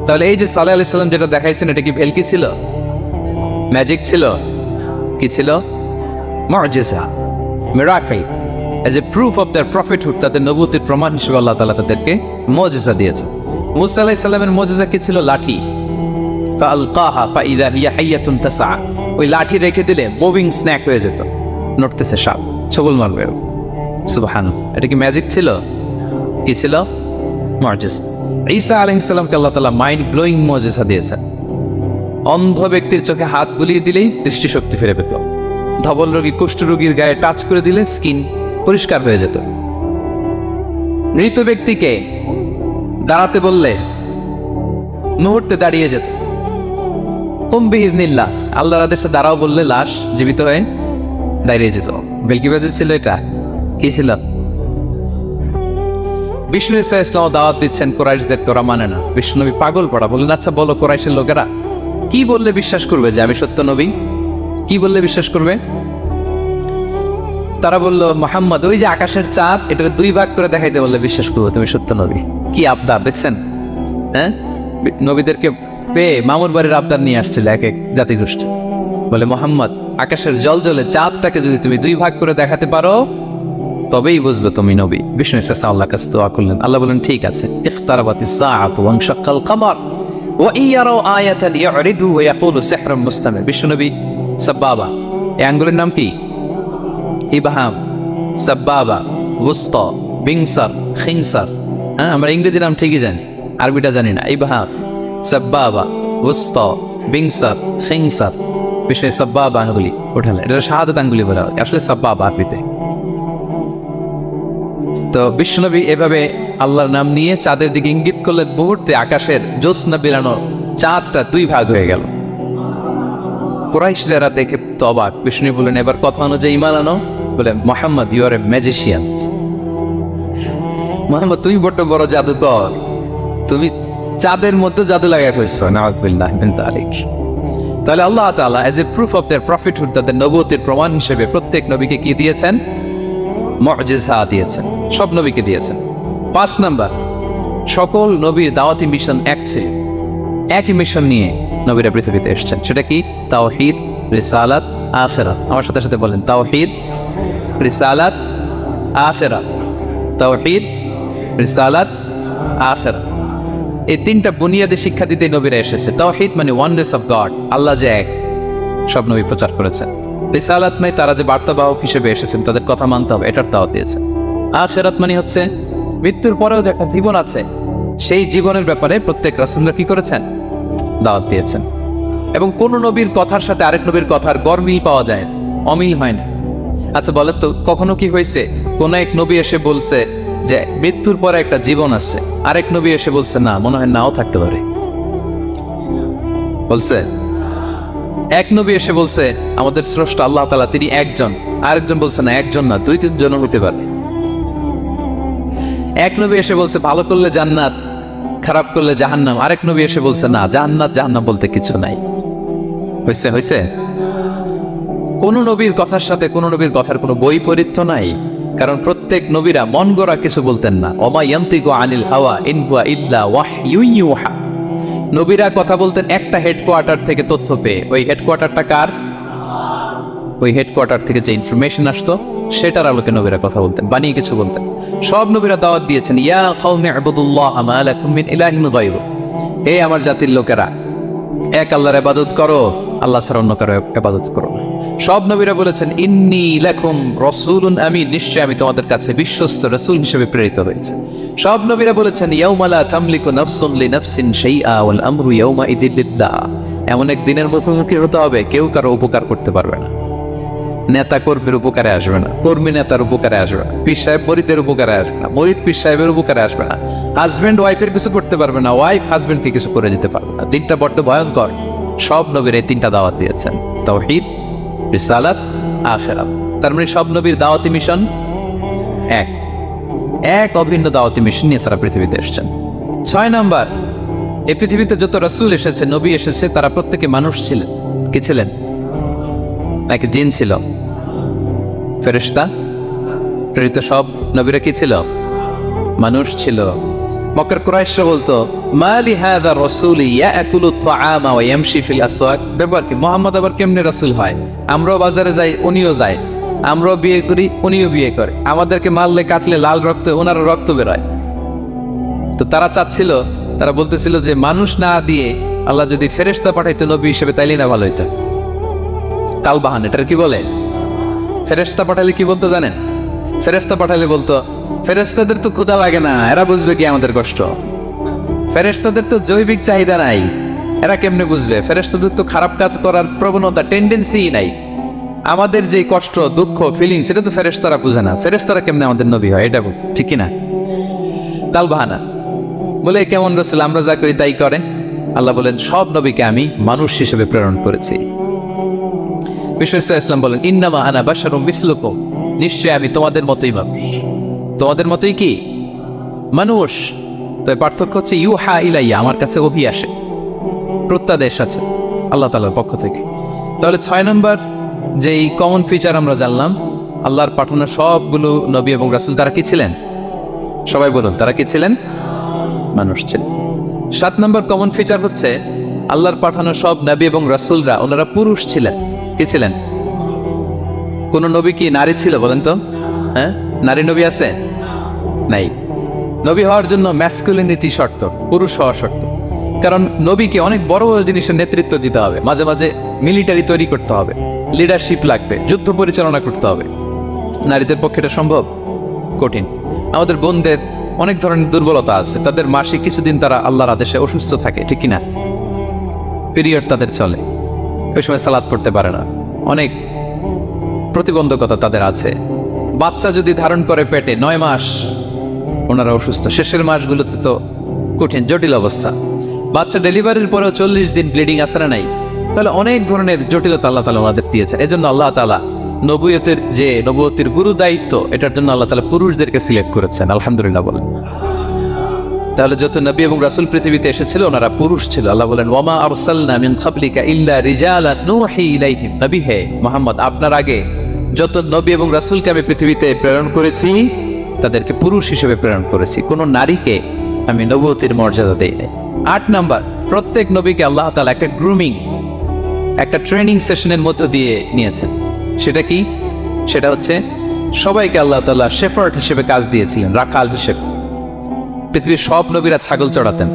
তাহলে এই যে সালেহ আলাইহিস সালাম যেটা দেখাইছেন, এটা কি ভেলকি ছিল? ম্যাজিক ছিল? কি ছিল? মুজিজা, miracle, as a proof of their prophethood. তাদের নবুয়তির প্রমাণ হিসেবে আল্লাহ তাআলা তাদেরকে মুজিজা দিয়েছেন। মূসা আলাইহিস সালামের মুজিজা কি ছিল? লাঠি। ফাআলকাহা ফাইযা হিয়া হাইয়াতুন তাসআ। ওই লাঠি রেখে দিলে মুভিং স্ন্যাক হয়ে যেত, নড়তেছে সাপ, ছবল মারবে। সুবহানাল্লাহ। এটা কি ম্যাজিক ছিল? কি ছিল? মুজিজা। ঈসা আলাইহিস সালামকে আল্লাহ তাআলা মাইন্ড ব্লোয়িং মুজিজা দিয়েছেন। অন্ধ ব্যক্তির চোখে হাত বুলিয়ে দিলেই দৃষ্টিশক্তি ফিরে পেত। ধবল রোগী, কুষ্ঠ রোগীর গায়ে টাচ করে দিলে স্কিন পরিষ্কার হয়ে যেত। মৃত ব্যক্তিকে দাঁড়াতে বললে মুহূর্তে দাঁড়িয়ে যেত। বিইযনিল্লাহ, আল্লাহর আদেশে দাঁড়াও বললে লাশ জীবিত হয়ে দাঁড়িয়ে যেত। বেলকিবাজি ছিল এটা? কি ছিল? বিষ্ণু ঈসা ইসলাম দাওয়াত দিচ্ছেন কুরাইশদেরকে, ওরা মানে না। বিষ্ণু নবী পাগল পড়া, বললেন, আচ্ছা বলো কুরাইশের লোকেরা কি বললে বিশ্বাস করবে যে আমি সত্য নবী? কি বললে বিশ্বাস করবে? তারা বলল, মুহাম্মদ ওই যে আকাশের চাঁদ, এটা 2 ভাগ করে দেখাইতে বললে বিশ্বাস করবো তুমি সত্য নবী। কি আবদার দেখছেন? হ্যাঁ, নবীদেরকে পেয়ে মামুর বাড়ির আবদার নিয়ে আসছিল এক এক জাতিগোষ্ঠী। বলে, মুহাম্মদ আকাশের জল জলে চাঁদটাকে যদি তুমি 2 ভাগ করে দেখাতে পারো, তবেই বুঝবে তুমি নবী। বিষ্ণু ঈসা আল্লাহর কাছে দোয়া করলেন, আল্লাহ বলেন, ঠিক আছে। ইখতারাবাতিস সাআতু ওয়ানশাক্কাল কমার ওয়া ইয়ারাউ আয়াতান ইয়ারিদু ওয়া ইয়াকুলু সিহরুম মুস্তামির। বিষ্ণু নবী সাব্বাবা, এই আঙ্গুলের নাম কি? ইবহাম, সাব্বাবা, ওয়ুসতা, বিনসার, খিনসার। হ্যাঁ, আমরা ইংরেজি নাম ঠিকই জানি, আরবিটা জানি না। ইবহাম, সাব্বাবা, ওয়ুসতা, বিনসার, খিনসার। বিশেষ সাব্বাবা আঙ্গুলি ওঠালে, এটা শাহাদাত আঙ্গুলি বলা হয়, আসলে সাব্বাবা আরবিতে। তো বিশ্বনবী এভাবে আল্লাহর নাম নিয়ে চাঁদের দিকে ইঙ্গিত করলেন, মুহূর্তে আকাশের জ্যোৎস্না বিলানো চাঁদটা 2 ভাগ হয়ে গেল। কুরাইশরা দেখে তো অবাক। বিষ্ণু বললেন, এবার কথা অনুযায়ী ঈমান আনো। বলে, Muhammad you are a magician, Mohammad তুমি বড্ড বড় জাদুকর, তুমি চাঁদের মধ্যে জাদু লাগাই ফেলছো, নাউযুবিল্লাহি মিন যালিক। তাহলে আল্লাহ তাআলা age a proof of their prophethood, তাদের নবুয়তের প্রমাণ হিসেবে প্রত্যেক নবীকে কি দিয়েছেন? মুজিজা দিয়েছেন, সব নবীকে দিয়েছেন। 5 নাম্বার, সকল নবীর দাওয়াতি মিশন এক ছিল, একই মিশন নিয়ে নবীরা পৃথিবীতে এসেছেন। সেটা কি? তাওহীদ, রিসালাত, আখিরাত। আমার সাথে সাথে বলেন, তাওহীদ, রিসালাত, আখিরাত। তাওহীদ, রিসালাত, আখিরাত। এই 3টা বুনিয়াদী শিক্ষা দিতে নবীরা এসেছে। তাওহীদ মানে ওয়াননেস অফ গড, আল্লাহ যে এক, সব নবী প্রচার করেছেন। রিসালাত মানে তারা যে বার্তাবাহক হিসেবে এসেছেন, তাদের কথা মানতে হবে, এটার দাওয়াত দিয়েছেন। আখিরাত মানে হচ্ছে মৃত্যুর পরেও যে একটা জীবন আছে, সেই জীবনের ব্যাপারে প্রত্যেক রাসূলরা কি করেছেন? দাওয়াত দিয়েছেন। এবং কোন নবীর কথার সাথে আরেক নবীর কথার গরমিল পাওয়া যায়, অমিল হয় না। আচ্ছা বলেন তো, কখনো কি হয়েছে কোন এক নবী এসে বলছে যে মৃত্যুর পরে একটা জীবন আছে, আরেক নবী এসে বলছে না, মনে হয় নাও থাকতে পারে? বলছে? এক নবী এসে বলছে আমাদের স্রষ্টা আল্লাহ তাআলা তিনি একজন, আরেকজন বলছে না একজন না, 2-3 জন হতে পারে। এক নবী এসে বলছে ভালো করলে জান্নাত, খারাপ করলে জাহান্নাম, আরেক নবী এসে বলছে না, জান্নাত জাহান্নাম বলতে কিছু নাই। হয়েছে? হয়েছে? কোন নবীর কথার সাথে কোন নবীর কথার কোনো বৈপরীত্য নাই, কারণ প্রত্যেক নবীরা মন গড়া কিছু বলতেন না। ওমা ইয়ান্তিকু আনিল হাওয়া ইন হুয়া ইল্লা ওয়াহয়ুন ইউহা। নবীরা কথা বলতেন একটা হেডকোয়ার্টার থেকে তথ্য পেয়ে। ওই হেডকোয়ার্টারটা কার? ওই হেডকোয়ার্টার থেকে যে ইনফরমেশন আসতো সেটার আলোকে নবীরা কথা বলতেন, বানিয়ে কিছু বলতেন। সব নবীরা দাওয়াত দিয়েছেন, ইয়া কওমি ইবুদুল্লাহ মা লাকুম মিন ইলাহিন গায়রু। হে আমার জাতির লোকেরা, এক আল্লাহর ইবাদত করো, আল্লাহ ছাড়া অন্য কারো ইবাদত করো না। সব নবীরা বলেছেন ইন্নী লাকুম রাসূলুন আমিন, নিশ্চয় আমি তোমাদের কাছে বিশ্বস্ত রাসূল হিসেবে প্রেরিত হয়েছে। সব নবীরা বলেছেন ইয়াউমা লা তামলিকু নাফসুন লিনাফসিন শাইআ ওয়াল আমরু ইয়াউমা ইযিল লিল্লাহ। এমন এক দিনের মুখোমুখি হতে হবে কেউ কারো উপকার করতে পারবে না। নেতা কর্মীর উপকারে আসবে না, কর্মী নেতার উপকারে আসবে না, পীর সাহেব মরিদের উপকারে আসবে না, মরিদ পীর সাহেবের উপকারে আসবে না, হাজবেন্ড ওয়াইফের কিছু করতে পারবে না, ওয়াইফ হাজবেন্ডকে কিছু করে দিতে পারবে না। দিনটা বড্ড ভয়ঙ্কর। সব নবীর এই 3টা দাওয়াত দিয়েছেন, তাওহীদ, রিসালাত, আখিরাত। তার মানে সব নবীর দাওয়াতি মিশন এক অভিন্ন দাওয়াতি মিশন নিয়ে তারা পৃথিবীতে এসেছেন। 6 নাম্বার, এই পৃথিবীতে যত রাসূল এসেছে, নবী এসেছে, তারা প্রত্যেকে মানুষ ছিলেন। কি ছিলেন? নাকি জিন ছিল? ফেরেশতা? প্রেরিত সব নবীরা কি ছিল? মানুষ ছিল। মক্কার কুরাইশরা বলতো মালি হাযা রাসূল ইয়াকুলু আত-তাআমা ওয়া ইয়ামশি ফিল আসওয়াক। ব্যাপার কি, মুহাম্মদ আবার কেমনে রাসূল হয়? আমরাও বাজারে যাই, উনিও যায়, আমরাও বিয়ে করি, উনিও বিয়ে করে, আমাদেরকে মারলে কাটলে লাল রক্ত, ওনারও রক্ত বেরোয়। তো তারা চাচ্ছিল, তারা বলতেছিল যে মানুষ না দিয়ে আল্লাহ যদি ফেরেশতা পাঠাইতো নবী হিসেবে, তাইলে না ভালো হইতো। কালবাহান, এটার কি বলে? ফেরেশতা পাঠালে কি বলতো জানেন? ফেরেশতা পাঠালে বলতো ফেরেশতাদের তো ক্ষুধা লাগে না, এরা বুঝবে কি আমাদের কষ্ট? ফেরেশতাদের তো জৈবিক চাহিদা নাই, এরা কেমনে বুঝবে? ফেরেশতাদের তো খারাপ কাজ করার প্রবণতা, টেন্ডেন্সি নাই। আমাদের যে কষ্ট, দুঃখ, ফিলিংস, সেটা তো ফেরেশতারা বুঝে না। ফেরেশতারা কেমনে আমাদের নবী হয়? এটা ঠিক কি না? তালবাহানা বলে কেমন রাসূল, আমরা যা করি তাই করে। আল্লাহ বলেন সব নবীকে আমি মানুষ হিসেবে প্রেরণ করেছি। বিশ্বস্ত ইসলাম বলেন ইন্নামা আনা বাশারুম মিসলুকুম, নিশ্চয় আমি তোমাদের মতোই মানুষ। তোমাদের মতোই কি মানুষ? তবে পার্থক্য হচ্ছে ইউহা ইলাইয়া, আমার কাছে ওহী আসে, প্রত্যাদেশ আছে আল্লাহ তাআলার পক্ষ থেকে। তাহলে 6 নম্বর যেই কমন ফিচার আমরা জানলাম, আল্লাহর পাঠানো সবগুলো নবী এবং রাসূল তারা কি ছিলেন? সবাই বলুন, তারা কি ছিলেন? মানুষ ছিলেন। 7 নম্বর কমন ফিচার হচ্ছে আল্লাহর পাঠানো সব নবী এবং রাসূলরা ওনারা পুরুষ ছিলেন। কি ছিলেন? কোন নবী কি নারী ছিল বলেন তো? হ্যাঁ, নারী নবী আছে? নাই। নবী হওয়ার জন্য ম্যাসকুলিনিটি শর্ত, পুরুষ হওয়া শর্ত। কারণ নবীকে অনেক বড় বড় জিনিসের নেতৃত্ব দিতে হবে, মাঝে মাঝে মিলিটারি তৈরি করতে হবে, লিডারশিপ লাগবে, যুদ্ধ পরিচালনা করতে হবে। নারীদের পক্ষে এটা সম্ভব? কঠিন। আমাদের বোনদের অনেক ধরনের দুর্বলতা আছে, তাদের মাসিক কিছুদিন তারা আল্লাহর আদেশে অসুস্থ থাকে, ঠিক কিনা? পিরিয়ড তাদের চলে, ওই সময় সালাত পড়তে পারে না, অনেক প্রতিবন্ধকতা তাদের আছে। বাচ্চা যদি ধারণ করে পেটে 9 মাস, ওনারা অসুস্থ। শেষের মাসগুলোতে তো কঠিন, জটিল অবস্থা। বাচ্চা ডেলিভারির পরেও 40 দিন ব্লিডিং আসে না নাই? তাহলে অনেক ধরনের জটিলতা আল্লাহ তাআলা ওনাদের দিয়েছেন। এজন্য আল্লাহ তাআলা নবুয়তের যে নবুয়তের গুরু দায়িত্ব, এটার জন্য আল্লাহ তাআলা পুরুষদেরকে সিলেক্ট করেছেন। আলহামদুলিল্লাহ বলেন। তাহলে যত নবী এবং রাসূল পৃথিবীতে এসেছিল ওনারা পুরুষ ছিল। আল্লাহ বলেন, ওয়ামা আরসালনা মিন ক্বাবলিকা ইল্লা রিজালান নূহি ইলাইহিম। নবী হে মুহাম্মদ, আপনার আগে যত নবী এবং রাসূলকে আমি পৃথিবীতে প্রেরণ করেছি তাদেরকে পুরুষ হিসেবে প্রেরণ করেছি, কোনো নারীকে আমি নবুয়তের মর্যাদা দেই নাই। 8 নাম্বার, প্রত্যেক নবীকে আল্লাহ তাআলা একটা গ্রুমিং, একটা ট্রেনিং সেশনের মধ্য দিয়ে নিয়েছেন। সেটা কি? সেটা হচ্ছে সবাইকে আল্লাহ তাআলা শেফার্ড হিসেবে কাজ দিয়েছিলেন, রাখাল হিসেবে। পৃথিবীর সব নবীরা ছাগল চড়াতেন,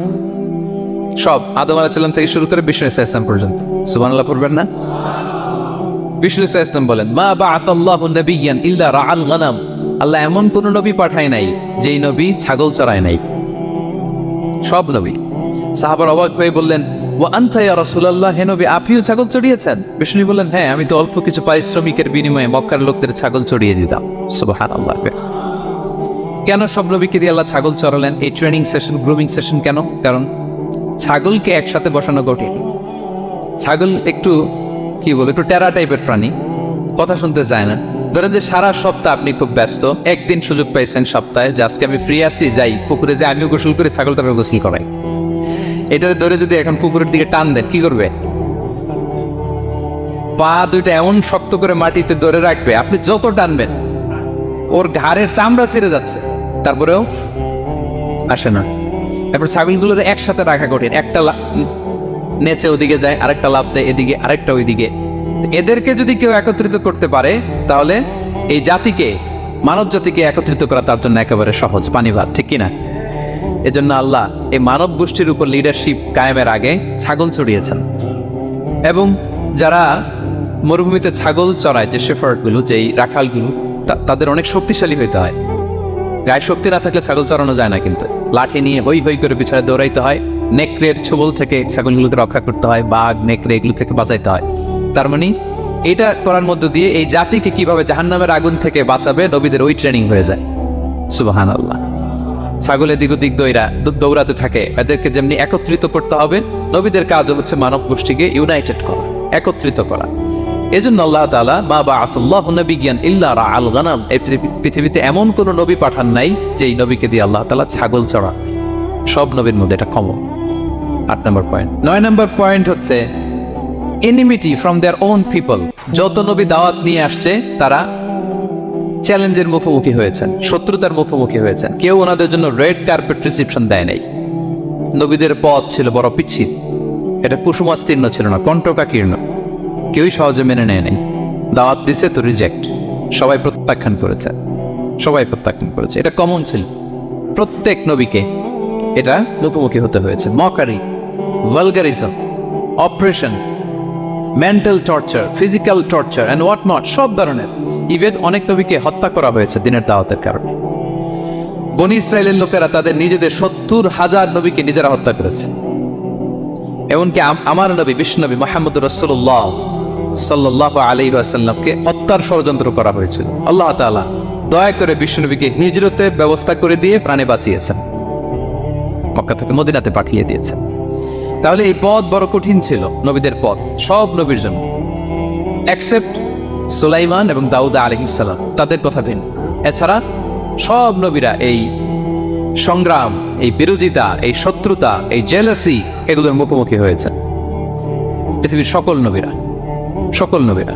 সব, আদম আলাইহিস সালাম থেকে শুরু করে বিষ্ণু আলাইহিস সালাম পর্যন্ত। সুবহানাল্লাহ পড়বেন না? বিষ্ণু আলাইহিস সালাম বলেন, মা বাআসাল্লাহু নাবিয়্যান ইল্লা রাআল গানাম। আল্লাহ এমন কোন নবী পাঠায় নাই যেই নবী ছাগল চড়ায় নাই, সব নবী। সাহাবার অবাক হয়ে বললেন, ওয়া আনতা ইয়া রাসূলুল্লাহ, হে নবী আপনিও ছাগল চড়িয়েছেন? বিষ্ণু বললেন, হ্যাঁ, আমি তো অল্প কিছু পারিশ্রমিকের বিনিময়ে মক্কার লোকদের ছাগল চড়িয়ে দিতাম। সুবহানাল্লাহ। কেন সব নবীকে দিয়ে আল্লাহ ছাগল চড়ালেন? এই ট্রেনিং সেশন, গ্রুমিং সেশন কেন? কারণ ছাগলকে একসাথে বসানো কঠিন। ছাগল একটু কি বলে, একটু টেরা টাইপের প্রাণী, কথা শুনতে চায় না। ধরেন যে সারা সপ্তাহ আপনি খুব ব্যস্ত, একদিন সুযোগ পাইছেন সপ্তাহে যে আজকে আমি ফ্রি আছি, যাই পুকুরে যাই, আমিও গোসল করে ছাগলটারও গোসল করাই। এটা ধরে যদি এখন পুকুরের দিকে টান দেন, কি করবে? পা দুইটা এমন শক্ত করে মাটিতে ধরে রাখবে, আপনি যত টানবেন ওর ঘাড়ের চামড়া ছিঁড়ে যাচ্ছে, তারপরেও আসে না। এরপর ছাগলগুলোর একসাথে রাখা কঠিন, একটা নেচে ওদিকে যায়, আরেকটা লাফ দেয় এদিকে, আরেকটা ওইদিকে। এদেরকে যদি কেউ একত্রিত করতে পারে তাহলে এই জাতিকে, মানব জাতিকে একত্রিত করা তার জন্য একেবারে সহজ, পানি ভাত, ঠিক কিনা? এজন্য আল্লাহ এই মানব গোষ্ঠীর উপর লিডারশিপ কায়েমের আগে ছাগল চড়িয়েছেন। এবং যারা মরুভূমিতে ছাগল চড়ায়, যে শেফার্ডগুলো, যেই রাখালগুলো, তাদের অনেক শক্তিশালী হইতে হয়। গায়ে শক্তি না থাকলে ছাগল চড়ানো যায় না, কিন্তু লাঠি নিয়ে হই হই করে পিছনে দৌড়াইতে হয়, নেকড়ের ছোবল থেকে ছাগলগুলোকে রক্ষা করতে হয়, বাঘ নেকড়ে এগুলো থেকে বাঁচাইতে হয়। তার মানে এটা করার মধ্য দিয়ে এই জাতিকে কিভাবে জাহান্নামের আগুন থেকে বাঁচাবে নবীদের ওই ট্রেনিং হয়ে যায়। সুবহানাল্লাহ। ছাগলের দিক ওদিক দৌড়াতে থাকে, এদেরকে যেমনি একত্রিত করতে হবে, নবীদের কাজ হচ্ছে মানব গোষ্ঠীকে ইউনাইটেড করা, একত্রিত করা। এজন্য আল্লাহ তাআলা মা বাআসাল্লাহু নাবিয়্যান ইল্লা রাআল গানাম, এই পৃথিবীতে এমন কোন নবী পাঠান নাই যে এই নবীকে দিয়ে আল্লাহ তাআলা ছাগল চড়া। সব নবীর মধ্যে এটা কমন। 8 নম্বর পয়েন্ট। 9 নম্বর পয়েন্ট হচ্ছে enmity from their own people. যত নবী দাওয়াত নিয়ে আসছে তারা চ্যালেঞ্জের মুখোমুখি হয়েছেন, শত্রুতার মুখোমুখি হয়েছেন। কেউ ওনাদের জন্য রেড কার্পেট রিসেপশন দেয় নাই। নবীদের পথ ছিল বড় পিচ্ছিল, এটা কুসুমাস্তীর্ণ ছিল না, কণ্টকাকীর্ণ। কেউই সহজে মেনে নেয় নাই। দাওয়াত দিছে তো রিজেক্ট, সবাই প্রত্যাখ্যান করেছে, সবাই প্রত্যাখ্যান করেছে। এটা কমন ছিল, প্রত্যেক নবীকে এটা মুখোমুখি হতে হয়েছে। Mockery, vulgarism, operation, mental torture, physical torture and what not, সব ধরনের। ইভেন অনেক নবীকে হত্যা করা হয়েছে দিনের দাওয়াতের কারণে। বনী ইসরায়েলের লোকেরা তাদের নিজেদের 70,000 নবীকে নিজেরা হত্যা করেছে। এমনকি আমার নবী বিশ্বনবী মুহাম্মদুর রাসূলুল্লাহ সাল্লাল্লাহু আলাইহি ওয়াসাল্লামকে হত্যার ষড়যন্ত্র করা হয়েছিল। আল্লাহ তাআলা দয়া করে বিশ্বনবীকে হিজরতের ব্যবস্থা করে দিয়ে প্রাণে বাঁচিয়েছেন, মক্কা থেকে মদিনাতে পাঠিয়ে দিয়েছেন। তাহলে এই পথ বড় কঠিন ছিল, নবীদের পথ, সব নবীর জন্য, এক্সেপ্ট সুলাইমান এবং দাউদ আলাইহিস সালাম, তাদের কথা ভিন্ন। এছাড়া সব নবীরা এই সংগ্রাম, এই বিরোধিতা, এই শত্রুতা, এই জেলাসি, এগুলোর মুখোমুখি হয়েছে পৃথিবীর সকল নবীরা, সকল নবীরা।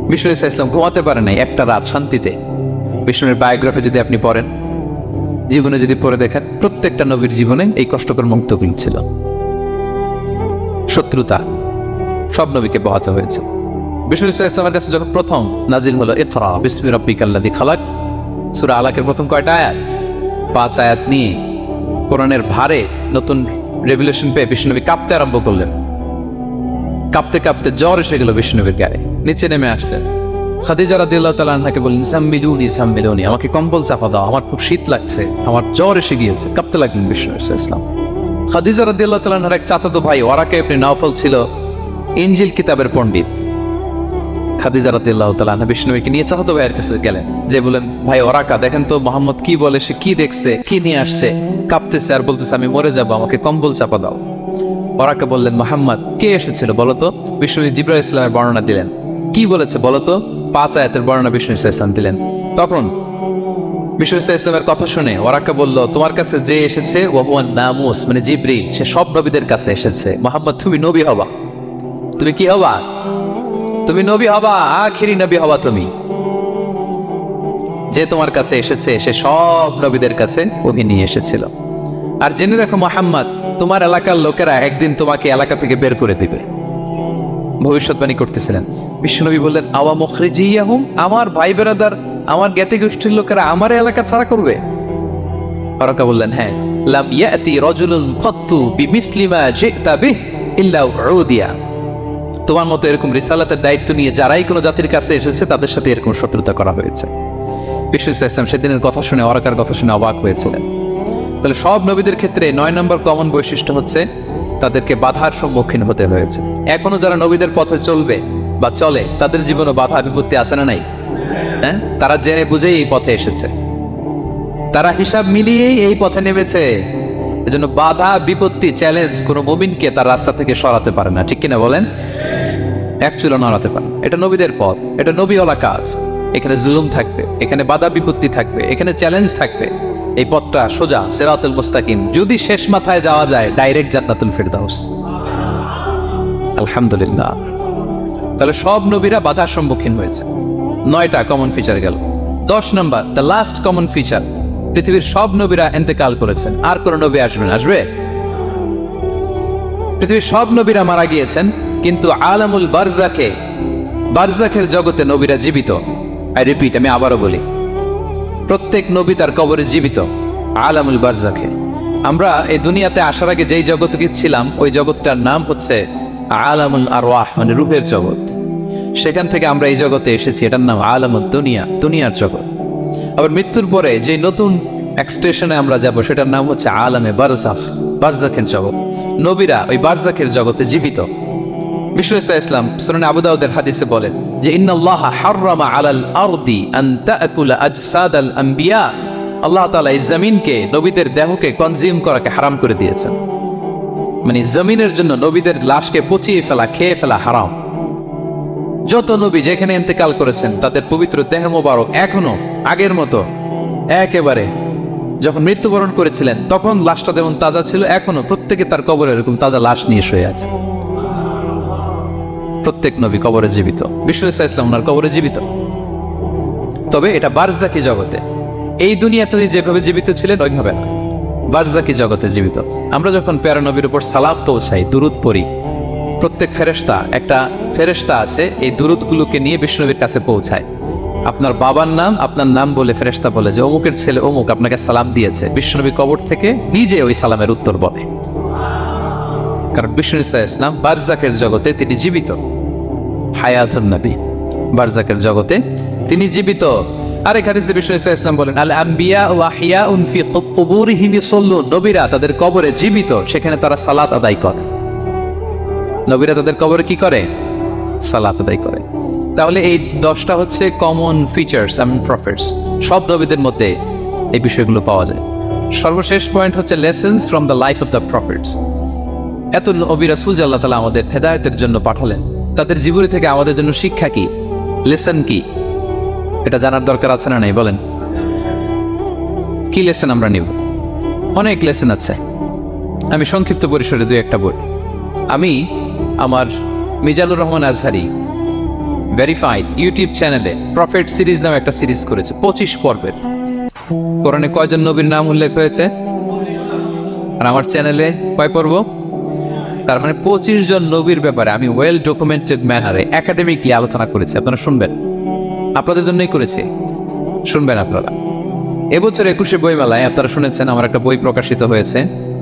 বিষ্ণু ইসলাম ঘুমাতে পারে নাই একটা রাত শান্তিতে। বিষ্ণুর বায়োগ্রাফি যদি আপনি পড়েন, জীবনে যদি পড়ে দেখেন, প্রত্যেকটা নবীর জীবনে এই কষ্টকর মুহূর্তগুলো ছিল। শত্রুতা সব নবীকে পোহাতে হয়েছে। বিষ্ণু ইসলামের কাছে যখন প্রথম নাজিল হলো ইকরা বিসমি রাব্বিকাল্লাযী খালাক, সূরা আলাকের প্রথম কয়টা আয়াত? 5 আয়াত নিয়ে কোরআনের ভারে নতুন রেভেলেশন পেয়ে বিষ্ণুনবী কাঁপতে আরম্ভ করলেন। কাঁপতে কাঁপতে জ্বর এসে গেল বিষ্ণুনবীর গায়ে, নিচে নেমে আসলেন। খাদিজা রাদিয়াল্লাহু তাআলা আনহাকে বললেন, সাম্মিলুনি সাম্মিলুনি, আমাকে কম্বল চাপা দাও, আমার খুব শীত লাগছে, আমার জ্বর এসে গিয়েছে। কাঁপতে লাগলেন বিষ্ণু ইসলাম। খাদিজা রাদিয়াল্লাহু তাআলা আনহার এক চাচাতো ভাই ওয়ারাকা ইবনে নাওফল ছিল ইনজিল কিতাবের পণ্ডিত। খাদিজা রাদিয়াল্লাহু তাআলা আনহা বিষ্ণুনবীকে নিয়ে চাচাতো ভাইয়ের কাছে গেলেন, যে বলেন, ভাই ওরাকা, দেখেন তো মুহাম্মদ কি বলে, সে কি দেখছে, কি নিয়ে আসছে, কাঁপতেছে আর বলতেছে আমি মরে যাব, আমাকে কম্বল চাপা দাও। ওরাকা বললেন, মুহাম্মদ কে এসেছিল বলতো? বিষ্ণু জিবরাইল ইসলামের বর্ণনা দিলেন। কি বলেছে বলতো? 5 আয়াতের বর্ণনা বিষ্ণু ইসলাম দিলেন। তখন বিষ্ণু ইসলামের কথা শুনে ওয়ারাকা বলল, তোমার কাছে যে এসেছে ওয়াহুয়ান নামুস, মানে জিবরিল, সে সব নবীদের কাছে এসেছে। মুহাম্মদ, তুমি নবী হবা। তুমি কি হবা? তুমি নবী হবা, আখিরি নবী হবা তুমি। যে তোমার কাছে এসেছে সে সব নবীদের কাছে ওহি নিয়ে এসেছিল। আর জেনে রাখো মুহাম্মদ, তোমার এলাকার লোকেরা একদিন তোমাকে এলাকা থেকে বের করে দিবে। ভবিষ্যৎবাণী করতেছিলেন। বিশ্বনবী বললেন, আওয়া মুখরিজিয়াহুম, আমার ভাই বেরাদার, আমার জ্ঞাতি গোষ্ঠীর লোকেরা আমার এলাকা ছাড়া করবে? ওয়ারাকা বললেন, হ্যাঁ। লাম ইয়াতি রাজুলুন কাত্তু বিমিসলি মা জিতা বিহি ইল্লা উদিয়া। তোমার মতো এরকম রিসালাতের দায়িত্ব নিয়ে যারাই কোনো জাতির কাছে এসেছে তাদের সাথে এরকম শত্রুতা করা হয়েছে। বিষ্ণু ইসলাম সেদিনের কথা শুনে, ওয়ারাকার কথা শুনে অবাক হয়েছিলেন। তাহলে সব নবীদের ক্ষেত্রে 9 নম্বর কমন বৈশিষ্ট্য হচ্ছে তাদেরকে বাধার সম্মুখীন হতে হয়েছে। এখনো যারা নবীদের পথে চলবে বা চলে তাদের জীবনে বাধা বিপত্তি আছে না নাই? হ্যাঁ, তারা জেনে বুঝেই এই পথে এসেছে, তারা হিসাব মিলিয়েই এই পথে নেমেছে। এজন্য বাধা বিপত্তি চ্যালেঞ্জ কোনো মুমিনকে তার রাস্তা থেকে সরাতে পারে না, ঠিক কিনা বলেন? এক চুলো নড়াতে পারে। এটা নবীদের পথ, এটা নবীওয়ালা কাজ। এখানে জুলুম থাকবে, এখানে বাধা বিপত্তি থাকবে, এখানে চ্যালেঞ্জ থাকবে। এই পথটা সোজা, সিরাতুল মুস্তাকিম। যদি শেষ মাথায় যাওয়া যায়, ডাইরেক্ট জান্নাতুল ফিরদাউস। আলহামদুলিল্লাহ। তাহলে সব নবীরা বাধার সম্মুখীন হয়েছে। 9টা কমন ফিচার গেল। 10 নম্বর, দ্য লাস্ট কমন ফিচার, পৃথিবীর সব নবীরা ইন্তেকাল করেছেন, আর কোন নবী আসবেন? আসবে? পৃথিবীর সব নবীরা মারা গিয়েছেন, কিন্তু আলামুল বারজাখে, বারজাখের জগতে নবীরা জীবিত। আই রিপিট, আমি আবারও বলি, প্রত্যেক নবী তার কবরে জীবিত। আলামুল বারজাখে। আমরা এই দুনিয়াতে আসার আগে যেই জগতে ছিলাম, ওই জগৎটার নাম হচ্ছে আলামুল আরওয়াহ, মানে রূহের জগৎ। সেখান থেকে আমরা এই জগতে এসেছি, এটার নাম আলামুদ দুনিয়া, দুনিয়ার জগৎ। আবার মৃত্যুর পরে যে নতুন এক্সটেশনে আমরা যাব, সেটার নাম হচ্ছে আলামে বারজাখ, বারজাখের জগৎ। নবীরা ওই বারজাখের জগতে জীবিত। বিষ্ণু ইসলাম সুনানে আবু দাউদের হাদিসে বলেন যে, ইন্নাল্লাহা হাররামা আলাল আরদি আন তাকুলা আজসাদাল আম্বিয়া, আল্লাহ তাআলা এই জমিনকে, নবীদের দেহকে কনজিউম করাকে হারাম করে দিয়েছেন। মানে জমিনের জন্য নবীদের লাশকে পচিয়ে ফেলা, খেয়ে ফেলা হারাম। যত নবী যেখানে ইন্তেকাল করেছেন, তাদের পবিত্র দেহ মোবারক এখনো আগের মতো একেবারে যখন মৃত্যুবরণ করেছিলেন তখন লাশটা যেমন তাজা ছিল, এখনো প্রত্যেকে তার কবরে এরকম তাজা লাশ নিয়ে শুয়ে আছে। প্রত্যেক নবী কবরে জীবিত। বিষ্ণু ইসলাম ওনার কবরে জীবিত। তবে এটা বারজাকি জগতে। এই দুনিয়াতে যেভাবে জীবিত ছিলেন ওইভাবে না, বারজাকি জগতে জীবিত। আমরা যখন প্যারা নবীর উপর সালাত পৌঁছাই, দুরুদ পড়ি, প্রত্যেক ফেরেশতা, একটা ফেরেশতা আছে এই দুরুদগুলোকে নিয়ে বিষ্ণুনবীর কাছে পৌঁছায়। আপনার বাবার নাম, আপনার নাম বলে ফেরেশতা বলে যে অমুকের ছেলে অমুক আপনাকে সালাম দিয়েছে। বিষ্ণুনবী কবর থেকে নিজে ওই সালামের উত্তর বলে, কারণ বিষ্ণু ইসলাম বারজাকের জগতে তিনি জীবিত। হায়াতুন নবী, বারজাকের জগতে তিনি জীবিত। আরেক হাদিসে বিষ্ণু ইসলাম বলেন, আল আম্বিয়া ওয়া আহইয়াউন ফি কুবুরিহিম ইউসাল্লুন, নবীরা তাদের কবরে জীবিত, সেখানে তারা সালাত আদায় করে। নবীরা তাদের কবরে কি করে? সালাত আদায় করে। তাহলে এই 10টা হচ্ছে কমন ফিচার্স এন্ড প্রফিটস। সব নবীদের মধ্যে এই বিষয়গুলো পাওয়া যায়। সর্বশেষ পয়েন্ট হচ্ছে lessons from the life of the profits. এত নবী রাসূল যে আল্লাহ তাআলা আমাদের হেদায়েতের জন্য পাঠালেন, তাদের জীবনী থেকে আমাদের জন্য শিক্ষা কি, লেসন কি, এটা জানার দরকার আছে না নাই? বলেন, কি লেসন আমরা নিব? অনেক লেসন আছে। আমি সংক্ষিপ্ত পরিসরে 2-1টা বলি। আমি আমার মিজানুর রহমান আজহারি ভেরিফাইড ইউটিউব চ্যানেলে প্রফেট সিরিজ নামে একটা সিরিজ করেছে, 25 পর্বের। কোরআনে কয়জন নবীর নাম উল্লেখ হয়েছে? আর আমার চ্যানেলে কয় পর্ব? তার মানে 25 জন নবীর ব্যাপারে আমি ওয়েল ডকুমেন্টেড ম্যানারে একাডেমিকলি আলোচনা করেছি। আপনারা শুনবেন, আপনাদের জন্যই করেছি, শুনবেন আপনারা। এবছর 21শে বইমেলায় আপনারা শুনেছেন আমার একটা বই প্রকাশিত হয়েছে।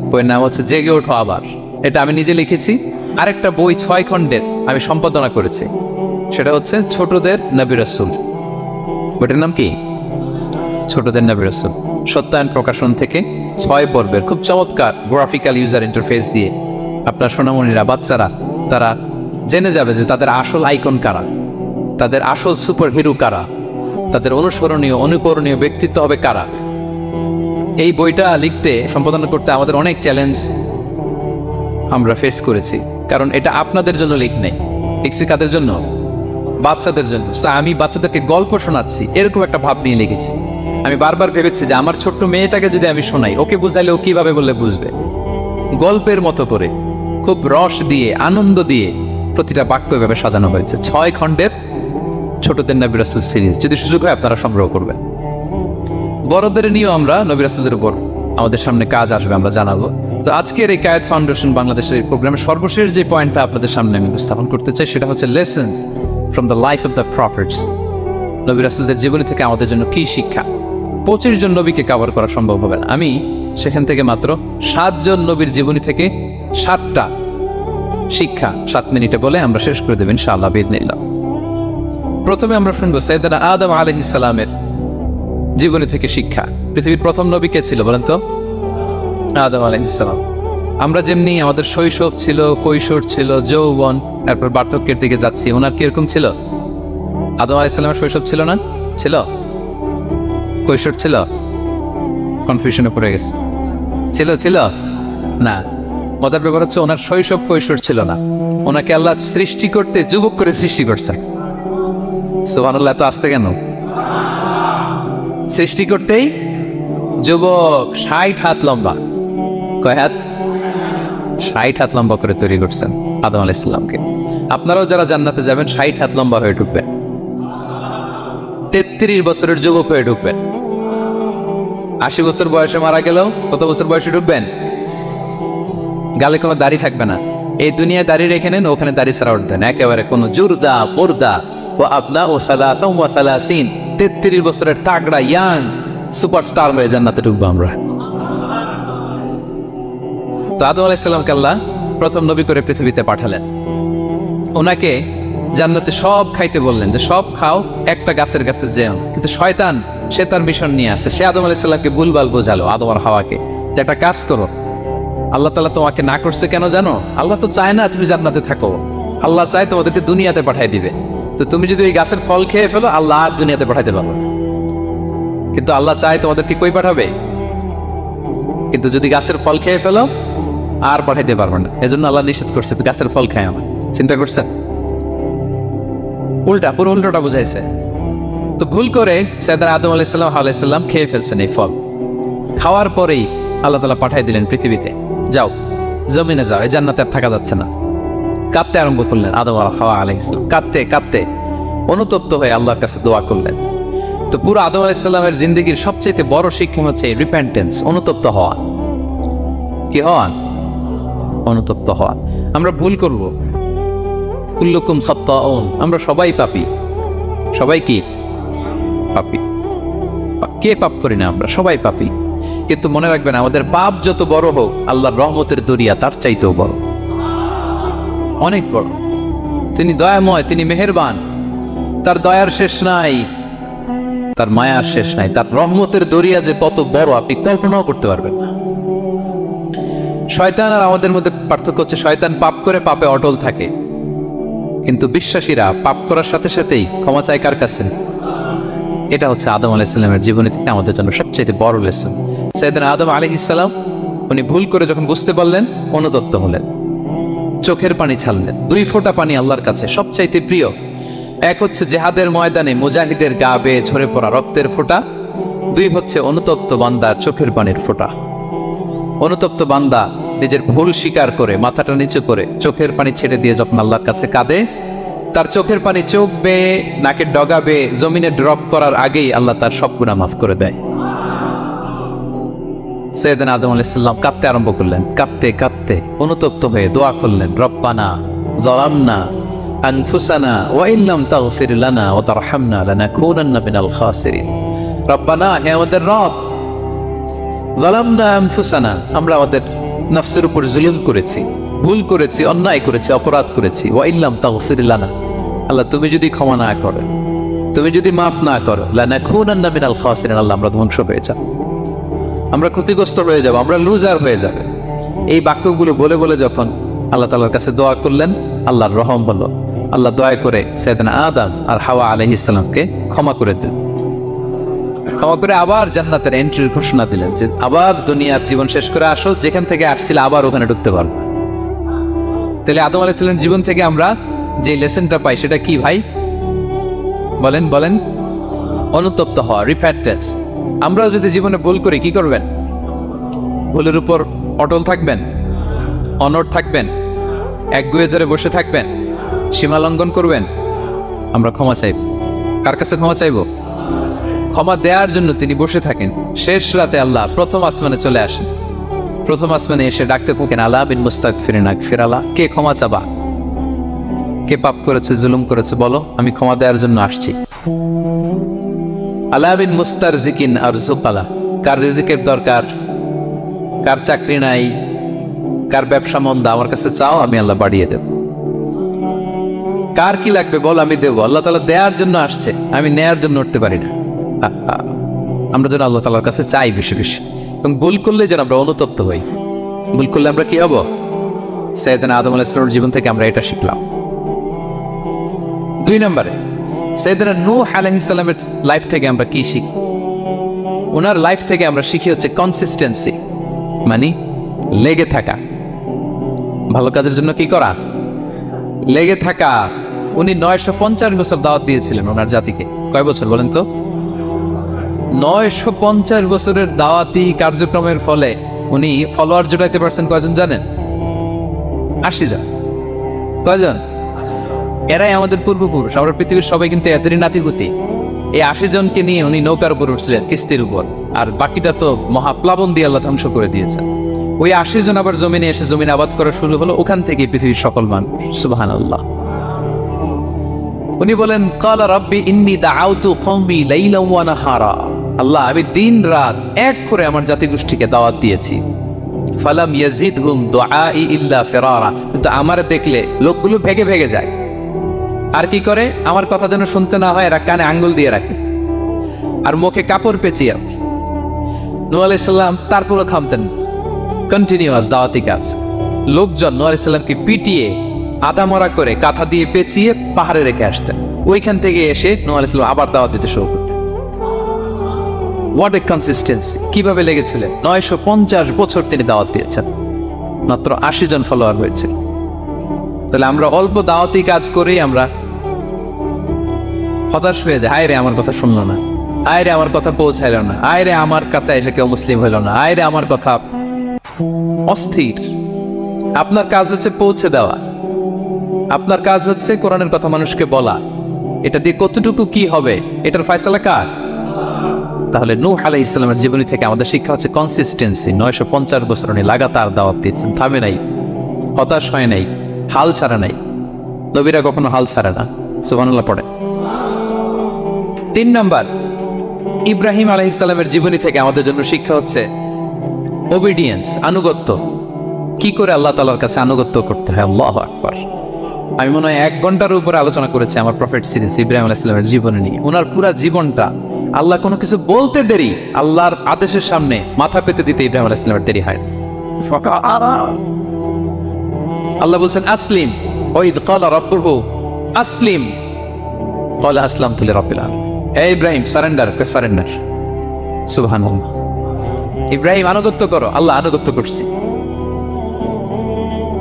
বইয়ের নাম হচ্ছে জেগে ওঠো আবার। এটা আমি নিজে লিখেছি। আরেকটা বই 6 খণ্ডের আমি সম্পাদনা করেছি, সেটা হচ্ছে ছোটদের নবী রাসূল। বইটার নাম কি? ছোটদের নবী রাসূল। সত্যায়ন প্রকাশন থেকে 6 পর্বের খুব চমৎকার গ্রাফিক্যাল ইউজার ইন্টারফেস দিয়ে আপনার সোনামণিরা, বাচ্চারা তারা জেনে যাবে যে তাদের আসল আইকন কারা, তাদের আসল সুপার হিরো কারা, তাদের অনুসরণীয় অনুকরণীয় ব্যক্তিত্ব হবে কারা। এই বইটা লিখতে, সম্পাদনা করতে আমাদের অনেক চ্যালেঞ্জ আমরা ফেস করেছি, কারণ এটা আপনাদের জন্য লিখছি। কাদের জন্য? বাচ্চাদের জন্য। আমি বাচ্চাদেরকে গল্প শোনাচ্ছি এরকম একটা ভাব নিয়ে লিখেছি। আমি বারবার ভেবেছি যে আমার ছোট্ট মেয়েটাকে যদি আমি শোনাই, ওকে বুঝাইলে ও কিভাবে বললে বুঝবে। গল্পের মতো করে খুব রস দিয়ে আনন্দ দিয়ে প্রতিটা বাক্য এভাবে সাজানো হয়েছে। 6 খণ্ডের ছোটদের নবী রাসূল সিরিজ, যদি সুযোগ হয় আপনারা সংগ্রহ করবেন। বড়দের নিয়েও আমরা নবী রাসূলের উপর আমাদের সামনে কাজ আসবে, আমরা জানাবো। তো আজকের এই কায়েত ফাউন্ডেশন বাংলাদেশের এই প্রোগ্রামের সর্বশেষ যে পয়েন্টটা আপনাদের সামনে আমি উপস্থাপন করতে চাই, সেটা হচ্ছে lessons from the life of the prophets. নবী রাসূলদের জীবনী থেকে আমাদের জন্য কি শিক্ষা। 25 জন নবীকে কভার করা সম্ভব হবে না। আমি সেখান থেকে মাত্র 7 জন নবীর জীবনী থেকে 7টা শিক্ষা 7 মিনিটে বলে আমরা শেষ করে দেব ইনশাআল্লাহ বিইذنিল্লাহ। প্রথমে আমরা শুনবো সাইয়েদনা আদম আলাইহিস সালামের জীবনী থেকে শিক্ষা। পৃথিবীর প্রথম নবী কে ছিল বলেন তো? আদম আলাইহিস সালাম। আমরা যেমনি আমাদের শৈশব ছিল, কৈশোর ছিল, যৌবন, তারপর বার্ধক্যের দিকে যাচ্ছি, ওনার কিরকম ছিল? আদম আলাইহিস সালামের শৈশব ছিল না? ছিল? কৈশোর ছিল? কনফিউশনে পড়ে গেছে। ছিল না। মজার ব্যাপার হচ্ছে ওনার শৈশব কৈশোর ছিল না, ওনাকে আল্লাহ সৃষ্টি করতে যুবক করে সৃষ্টি করছে। সুবহানাল্লাহ, এত আসতে কেন? সৃষ্টি করতেই যুবক, 60 হাত লম্বা। কয় হাত? 60 হাত লম্বা করে তৈরি করছেন আদম আলাইহিস সালামকে। আপনারাও যারা জান্নাতে যাবেন 60 হাত লম্বা হয়ে ঢুকবেন, 33 বছরের যুবক হয়ে ঢুকবেন। 80 বছর বয়সে মারা গেলেও কত বছর বয়সে ঢুকবেন? গালে কোনো দাড়ি থাকবে না। এই দুনিয়ায় দাড়ি রেখে নেন, ওখানে দাড়ি ছাড়া উঠবেন একেবারে কোনো জুরদা মুরদা ও আপনা ও সালাসাম ওয়া সালাসিন। 33 বছরের তাগড়া ইয়াং সুপারস্টার হয়ে জান্নাতে ঢুকবো আমরা। তো আদম আলাইহিস সালামকে আল্লাহ প্রথম নবী করে পৃথিবীতে পাঠালেন। ওনাকে জান্নাতে সব খাইতে বললেন যে সব খাও, একটা গাছের কাছে যেও। কিন্তু শয়তান সে তার মিশন নিয়ে আসে। সে আদম আলাইহিস সালামকে ভুলভাল বোঝালো, আদম আর হাওয়াকে, যে একটা কাজ করো, আল্লাহ তাআলা তোমাকে না করছে কেন জানো? আল্লাহ তো চায় না তুমি জান্নাতে থাকো, আল্লাহ চায় তোমাদেরকে দুনিয়াতে পাঠিয়ে দিবে। তো তুমি যদি ওই গাছের ফল খেয়ে ফেলো, আল্লাহ আর দুনিয়াতে পাঠাইতে পারবে না। কিন্তু আল্লাহ চায় তোমাদেরকে কই পাঠাবে? কিন্তু যদি গাছের ফল খেয়ে ফেলো আর পাঠাইতে পারবে না। এজন্য আল্লাহ নিষেধ করছে গাছের ফল খায় আমার। চিন্তা করছেন? উল্টা, পুরো উল্টোটা বুঝাইছে। তো ভুল করে সাইয়েদনা আদম আলাইহিস সালাম খেয়ে ফেলছেন এই ফল। খাওয়ার পরেই আল্লাহ তাআলা পাঠিয়ে দিলেন পৃথিবীতে, যাও জমিনে যাও, এই জান্নাতে আর থাকা যাচ্ছে না। কাঁদতে আরম্ভ করলেন আদম আর হাওয়া আলাইহিস সালাম। কাঁদতে কাঁদতে অনুতপ্ত হয়ে আল্লাহর কাছে দোয়া করলেন। তো পুরো আদম আলাইহিস সালামের জিন্দেগির সবচেয়ে বড় শিক্ষা হচ্ছে রিপেন্টেন্স, অনুতপ্ত হওয়া। কি হওয়া? অনুতপ্ত হওয়া। আমরা ভুল করব, কুল্লুকুম খাত্তাউন, আমরা সবাই পাপী। সবাই কি পাপী? কে পাপ করি না? আমরা সবাই পাপী। কিন্তু মনে রাখবেন, আমাদের পাপ যত বড় হোক, আল্লাহর রহমতের দরিয়া তার চাইতেও বড়, অনেক বড়। তিনি দয়াময়, তিনি মেহেরবান, তার দয়ার শেষ নাই, তার মায়ার শেষ নাই। তার রহমতের দরিয়া যে কত বড় আপনি কল্পনাও করতে পারবেন না। শয়তান আর আমাদের মধ্যে পার্থক্য হচ্ছে, শয়তান পাপ করে পাপে অটল থাকে, কিন্তু বিশ্বাসীরা পাপ করার সাথে সাথেই ক্ষমা চায় কার কাছে? এটা হচ্ছে আদম আলাইহিস সালামের জীবনী থেকে আমাদের জন্য সবচেয়ে বড় লেসন। সাইয়েদনা আদম আলাইহিস সালাম উনি ভুল করে যখন বুঝতে পারলেন, অনুতপ্ত হলেন, চোখের পানি ছাড়লেন। 2 ফোঁটা পানি আল্লাহর কাছে সবচাইতে প্রিয়। এক হচ্ছে জিহাদের ময়দানে মুজাহিদের গা বেয়ে ঝরে পড়া রক্তের ফোঁটা, 2 হচ্ছে অনুতপ্ত বান্দার চোখের পানির ফোঁটা। অনুতপ্ত বান্দা নিজের ভুল স্বীকার করে মাথাটা নিচু করে চোখের পানি ছেড়ে দিয়ে যখন আল্লাহর কাছে কাঁদে, তার চোখের পানি চোখ বেয়ে নাকের ডগা বেয়ে জমিনে ড্রপ করার আগেই আল্লাহ তার সব গুনাহ মাফ করে দেয়। সাইয়েদনা আদম আলাইহিস সালাম কাঁদতে আরম্ভ করলেন। কাঁদতে কাঁদতে অনুতপ্ত হয়ে দোয়া করলেন, রব্বানা যালামনা আনফুসানা ওয়া ইল্লাম তাগফির লানা ওয়া তারহামনা লানাকুনান্না মিনাল খাসিরিন। রব্বানা, হে আমাদের রব, যালামনা আনফুসানা, আমরা আমাদের নফসের উপর জুলুম করেছি, ভুল করেছি, অন্যায় করেছি, অপরাধ করেছি। ওয়া ইল্লাম তাগফির লানা, আল্লাহ তুমি যদি ক্ষমা না করো, তুমি যদি মাফ না করো, লানাকুনান্না মিনাল খাসিরিন, আল্লাহ আমরা ধ্বংস হয়ে যাব, আমরা ক্ষতিগ্রস্ত হয়ে যাব, আমরা লুজার হয়ে যাবে। এই বাক্যগুলো বলে বলে যখন আল্লাহ তাআলার কাছে দোয়া করলেন, আল্লাহর রহম হলো। আল্লাহ দয়া করে সাইয়েদনা আদম আর হাওয়া আলাইহিস সালামকে ক্ষমা করে দিলেন। ক্ষমা করে আবার জান্নাতের এন্ট্রির ঘোষণা দিলেন যে আবার দুনিয়ার জীবন শেষ করে আসো, যেখান থেকে আসছিলে আবার ওখানে ঢুকতে পারবে। তাহলে আদম আলাইহিস সালামের জীবন থেকে আমরা যে লেসনটা পাই সেটা কি ভাই? বলেন বলেন, অনুতপ্ত হওয়া, রিপেন্টেন্স। আমরাও যদি জীবনে ভুল করি কি করবেন? ভুলের উপর অটল থাকবেন, অনড় থাকবেন, একগুয়ে ধরে বসে থাকবেন, সীমা লঙ্ঘন করবেন? আমরা ক্ষমা চাইব। কার কাছে ক্ষমা চাইব? ক্ষমা দেওয়ার জন্য তিনি বসে থাকেন। শেষ রাতে আল্লাহ প্রথম আসমানে চলে আসেন। প্রথম আসমানে এসে ডাকতে থাকেন, আলা বিন মুস্তাগফিরিন আগফির আলা, কে ক্ষমা চাবা? কে পাপ করেছে, জুলুম করেছে, বলো, আমি ক্ষমা দেওয়ার জন্য আসছি। আলা বিন মুস্তারজিকিন আরজুক আলা, কার রিজিকের দরকার, কার চাকরি নাই, কার ব্যবসা মন্দা, আমার কাছে চাও, আমি আল্লাহ বাড়িয়ে দেব। কার কি লাগবে বল, আমি দেবো। আল্লাহ তাআলা দেওয়ার জন্য আসছে, আমি নেয়ার জন্য উঠতে পারি না। আমরা যেন আল্লাহ তাআলার কাছে চাই বেশি বেশি, এবং ভুল করলে যেন আমরা অনুতপ্ত হই। ভুল করলে আমরা কি হব? সাইয়েদনা আদম আলাইহিস সালামের জীবন থেকে আমরা এটা শিখলাম। 2 নম্বরে, সাইয়েদনা নূহ আলাইহিস সালামের লাইফ থেকে আমরা কি শিখি? ওনার লাইফ থেকে আমরা শিখি হচ্ছে কনসিস্টেন্সি, মানে লেগে থাকা। ভালো কাজের জন্য কি করা? লেগে থাকা। উনি 950 বছর দাওয়াত দিয়েছিলেন ওনার জাতিকে। কয় বছর বলেন তো? 950 বছরের দাওয়াতি কার্যক্রমের ফলে উনি ফলোয়ার জোটাইতে পারছেন কয়জন জানেন? 80 জন। কয়জন? এরাই আমাদের পূর্বপুরুষ। আমরা পৃথিবীর সবাই কিন্তু এদেরই নাতিপুতি। এই 80 জনকে নিয়ে উনি নৌকার উপর উঠছিলেন, কিস্তির উপর, আর বাকিটা তো মহাপ্লাবন দিয়ে আল্লাহ ধ্বংস করে দিয়েছেন। ওই 80 জন আবার জমিনে এসে জমিন আবাদ করা শুরু হলো, ওখান থেকে পৃথিবীর সকল মানুষ। সুবহানাল্লাহ। উনি বলেন, ক্বালা রাব্বি ইন্নী দাআউতু কওমি লাইলান ওয়া নাহারা, আল্লাহ আমি দিন রাত এক করে আমার জাতিগোষ্ঠীকে দাওয়াত দিয়েছি। ফালাম ইয়াজিদহুম দুআই ইল্লা ফিরারা, কিন্তু আমার দেখলে লোকগুলো ভেগে ভেগে যায়। আর কি করে? আমার কথা যেন শুনতে না হয়, এরা কানে আঙ্গুল দিয়ে রাখে আর মুখে কাপড় পেঁচিয়ে। নূহ আলাইহিস সালাম তারপরও থামতেন, কন্টিনিউয়াস দাওয়াতি কাজ। লোকজন নূহ আলাইহিস সালামকে পিটিয়ে আধামরা করে কাঁথা দিয়ে পেঁচিয়ে পাহাড়ে রেখে আসতেন। ওইখান থেকে এসে নূহ আলাইহিস সালাম আবার দাওয়াত দিতে শুরু করতেন। What a consistency! কিভাবে লেগেছিলেন? 950 বছর তিনি দাওয়াত দিয়েছেন, মাত্র 80 জন ফলোয়ার হয়েছে। তাহলে আমরা অল্প দাওয়াতি কাজ করেই আমরা হতাশ হয়ে যায়। হায় রে, আমার কথা শুনলো না, হায় রে আমার কথা পৌঁছাইল না, হায় রে আমার কাছে এসে কেউ মুসলিম হইল না, হায় রে আমার কথা। অস্থির। আপনার কাজ হচ্ছে পৌঁছে দেওয়া, আপনার কাজ হচ্ছে কোরআনের কথা মানুষকে বলা। এটা দিয়ে কতটুকু কি হবে এটার ফয়সালা কার? তাহলে নূহ আলাইহিস সালামের জীবনী থেকে আমাদের শিক্ষা হচ্ছে কনসিস্টেন্সি। 950 বছর উনি লাগাতার দাওয়াত দিয়েছেন, থামে নাই, হতাশ হয় নাই, হাল ছাড়া নাই। নবীরা কখনো হাল ছাড়ে না। সুবহানাল্লাহ পড়ে। 3 নাম্বার, ইব্রাহিম আলাইহিস সালামের জীবনী থেকে আমাদের জন্য শিক্ষা হচ্ছে ওবিডিয়েন্স, আনুগত্য। কি করে আল্লাহ তাআলার কাছে আনুগত্য করতে হয়। আল্লাহু আকবার। আমি মনে হয় 1 ঘন্টার উপরে আলোচনা করেছি আমার প্রফেট সিরিজ ইব্রাহিম আলাইহিস সালামের জীবনী নিয়ে। ওনার পুরা জীবনটা, আল্লাহ কোনো কিছু বলতে দেরি, আল্লাহর আদেশের সামনে মাথা পেতে দিতে ইব্রাহিম আলাইহিস সালামের দেরি হয়। আল্লাহ বলছেন আসলিম, ওয়াইদ ক্বালা রাব্বুহু আসলিম ক্বালা আসলামতু লিরাব্বিল আলামিন। হে ইব্রাহিম, সারেন্ডার। সারেন্ডার। সুবহানাল্লাহ। ইব্রাহিম আনুগত্য করো। আল্লাহ আনুগত্য করছি।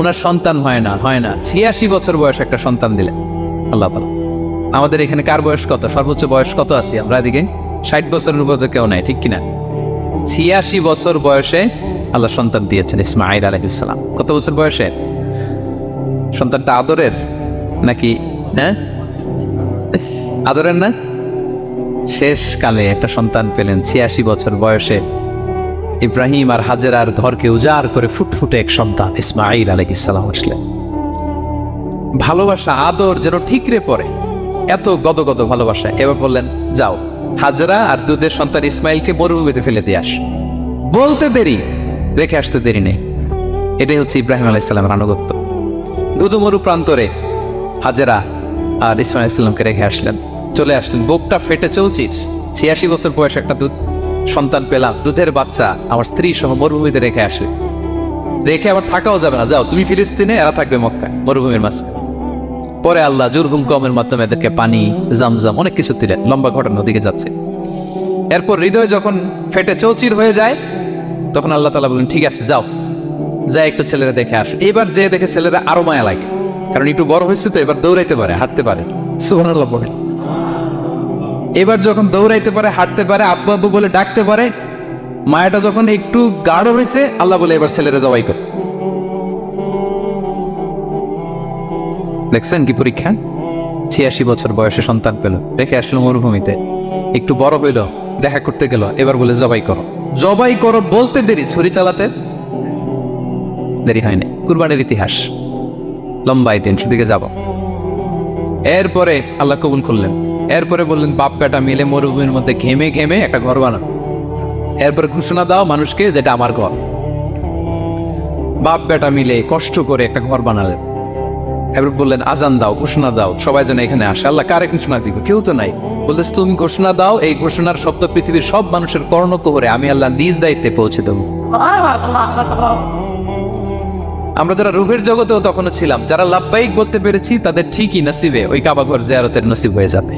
ওনার সন্তান হয় না 86 বছর বয়স একটা সন্তান দিলেন আল্লাহ তাআলা। আমাদের এখানে কার বয়স কত? সর্বোচ্চ বয়স কত আছি আমরা? এদিকে 60 বছরের উপর তো কেউ নাই, ঠিক কিনা? 86 বছর বয়সে আল্লাহ সন্তান দিয়েছেন, ইসমাঈল আলাইহিস সালাম। কত বছর বয়সে? সন্তানটা আদরের নাকি? হ্যাঁ, আদরের না? শেষ কালে একটা সন্তান পেলেন 86 বছর বয়সে। ইব্রাহিম আর হাজেরার ঘরকে উজাড় করে ফুটফুটে এক সন্তান ইসমাঈল আলাইহিস সালাম আসলেন। ভালোবাসা, আদর যেন ঠিকরে পড়ে, এত গদগদ ভালোবাসা। এবার বললেন, যাও হাজেরা আর দুধের সন্তান ইসমাইলকে মরুভূমিতে ফেলে দিয়ে আস। বলতে দেরি, রেখে আসতে দেরি নেই। এটাই হচ্ছে ইব্রাহিম আলাইহিস সালামের আনুগত্য। দুধুমরু প্রান্তরে হাজেরা আর ইসমাইল আলাইহিস সালামকে রেখে আসলেন, চলে আসলেন। বুকটা ফেটে চৌচির, 86 বছর বয়স একটা দুধ সন্তান পেলাম, দুধের বাচ্চা আমার স্ত্রী সহ মরুভূমিতে রেখে আসে। রেখে আবার থাকাও যাবে না, যাও তুমি ফিলিস্তিনে, এরা থাকবে মক্কায় মরুভূমির মাঝখানে। পরে আল্লাহ জুরহুম কওমের মাধ্যমে এদেরকে পানি, জামজাম, অনেক কিছু দিলেন। লম্বা ঘটনা দিকে যাচ্ছে। এরপর হৃদয় যখন ফেটে চৌচির হয়ে যায়, তখন আল্লাহ তাআলা বলেন, ঠিক আছে যাও, যা একটু ছেলেরা দেখে আসো। এবার যে দেখে ছেলেরা আরো মায়া লাগে, কারণ একটু বড় হয়েছে তো, এবার দৌড়াইতে পারে, হাঁটতে পারে। সুবহানাল্লাহ পড়ে। এবার যখন দৌড়াইতে পারে, হাঁটতে পারে, আব্বু আব্বু বলে ডাকতে পারে, মায়াটা যখন একটু গাঢ় হয়েছে, আল্লাহ বলে এবার ছেলেরা জবাই কর। দেখছেন কি পরীক্ষা? 86 বছর বয়সে সন্তান পেল, রেখে আসলো মরুভূমিতে, একটু বড় হইল, দেখা করতে গেল, এবার বলে জবাই করো। জবাই করো বলতে দেরি, ছুরি চালাতে দেরি হয়নি। কুরবানির ইতিহাস লম্বা ইতিহাস, সেদিকে যাব। এরপরে আল্লাহ কবুল করলেন। এরপরে বললেন বাপ বেটা মিলে মরুভূমির মধ্যে ঘেমে ঘেমে একটা ঘর বানাও। এরপরে ঘোষণা দাও মানুষকে, যেটা আমার ঘর। বাপ বেটা মিলে কষ্ট করে একটা ঘর বানালেন। এবার বললেন আজান দাও, ঘোষণা দাও, সবাই যেন এখানে আসে। আল্লাহ কারে ঘোষণা দিব? কেউ তো নাই। বলতেছে তুমি ঘোষণা দাও, এই ঘোষণার শব্দ পৃথিবীর সব মানুষের কর্ণকুহরে আমি আল্লাহ নিজ দায়িত্বে পৌঁছে দেব। আমরা যারা রুহের জগতেও তখনও ছিলাম, যারা লাব্বাইক বলতে পেরেছি, তাদের ঠিকই নসিবে ওই কাবা ঘর জিয়ারতের নসিব হয়ে যাবে।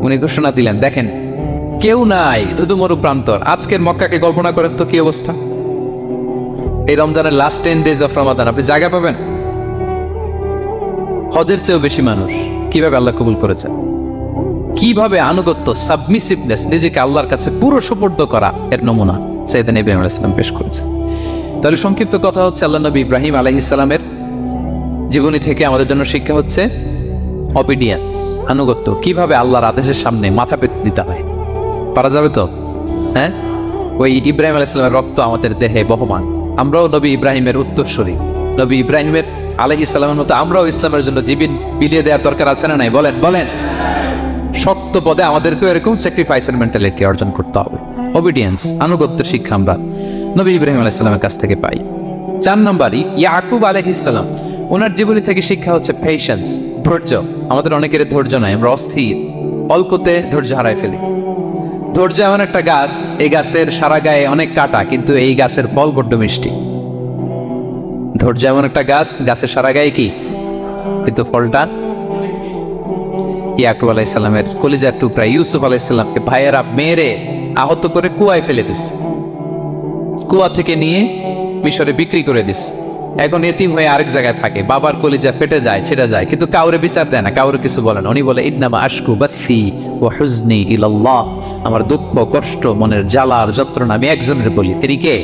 উনি ঘোষণা দিলেন, দেখেন কেউ নাই, ধুধু মরু প্রান্তর। আজকের মক্কাকে কল্পনা করেন তো কি অবস্থা। এই রমজানের লাস্ট 10 days অফ রমাদান আপনি জায়গা পাবেন? হজের চেয়েও বেশি মানুষ। কিভাবে আল্লাহ কবুল করেছেন, কিভাবে আনুগত্য, সাবমিসিভনেস, নিজেকে আল্লাহর কাছে পুরো সুপর্দ করা, এর নমুনা সাইয়েদনা ইব্রাহিম আলাইহিস সালাম পেশ করেছে। তাহলে সংক্ষিপ্ত কথা হচ্ছে, আল্লাহ নবী ইব্রাহিম আলাইহিস সালামের জীবনী থেকে আমাদের জন্য শিক্ষা হচ্ছে অবিডিয়েন্স, আনুগত্য। কিভাবে আল্লাহর আদেশের সামনে মাথা পেতে দিতে হয়। পারা যাবে তো? হ্যাঁ, ওই ইব্রাহিম আলাইহিস সালামের রক্ত আমাদের দেহে বহমান। আমরাও নবী ইব্রাহিমের উত্তরসূরি। নবী ইব্রাহিমের আলাইহিস সালামের মতো আমরাও ইসলামের জন্য জীবন বিলিয়ে দেওয়ার দরকার আছে না নাই? বলেন বলেন। শক্ত পদে আমাদেরকেও এরকম স্যাক্রিফাইসের মেন্টালিটি অর্জন করতে হবে। অবিডিয়েন্স, আনুগত্যের শিক্ষা আমরা নবী ইব্রাহিম আলাইহিস সালামের কাছ থেকে পাই। 4 নম্বরই ইয়াকুব আলাইহিস সালাম, ওনার জীবনী থেকে শিক্ষা হচ্ছে পেশেন্স, ধৈর্য। আমাদের অনেকের ধৈর্য নাই, আমরা অস্থির, অল্পতে ধৈর্য হারাই ফেলি। ধৈর্য এমন একটা গাছ, এই গাছের সারা গায়ে অনেক কাঁটা, কিন্তু এই গাছের ফল বড্ড মিষ্টি। ধৈর্য এমন একটা গাছ, গাছের সারা গায়ে কি, কিন্তু ফলটা। ইয়াকুব আলাইহিস সালামের কলিজার টুকরা ইউসুফ আলাইহিস সালামকে ভাইয়েরা মেরে আহত করে কুয়ায় ফেলে দিছে। কুয়া থেকে নিয়ে মিশরে বিক্রি করে দিস। এখন এতিম হয়ে আরেক জায়গায় থাকে, বাবার কলিজা ফেটে যায়, ছেড়ে যায়, কিন্তু কাউরে বিচার দেয় না, কাউরে কিছু বলে না। উনি বলে ইন্নামা আশকু বাসি ওয়া হুজনি ইলাল্লাহ, আমার দুঃখ কষ্ট মনের জ্বালার যন্ত্রণা আমি একজনের বলি, তিনি কে?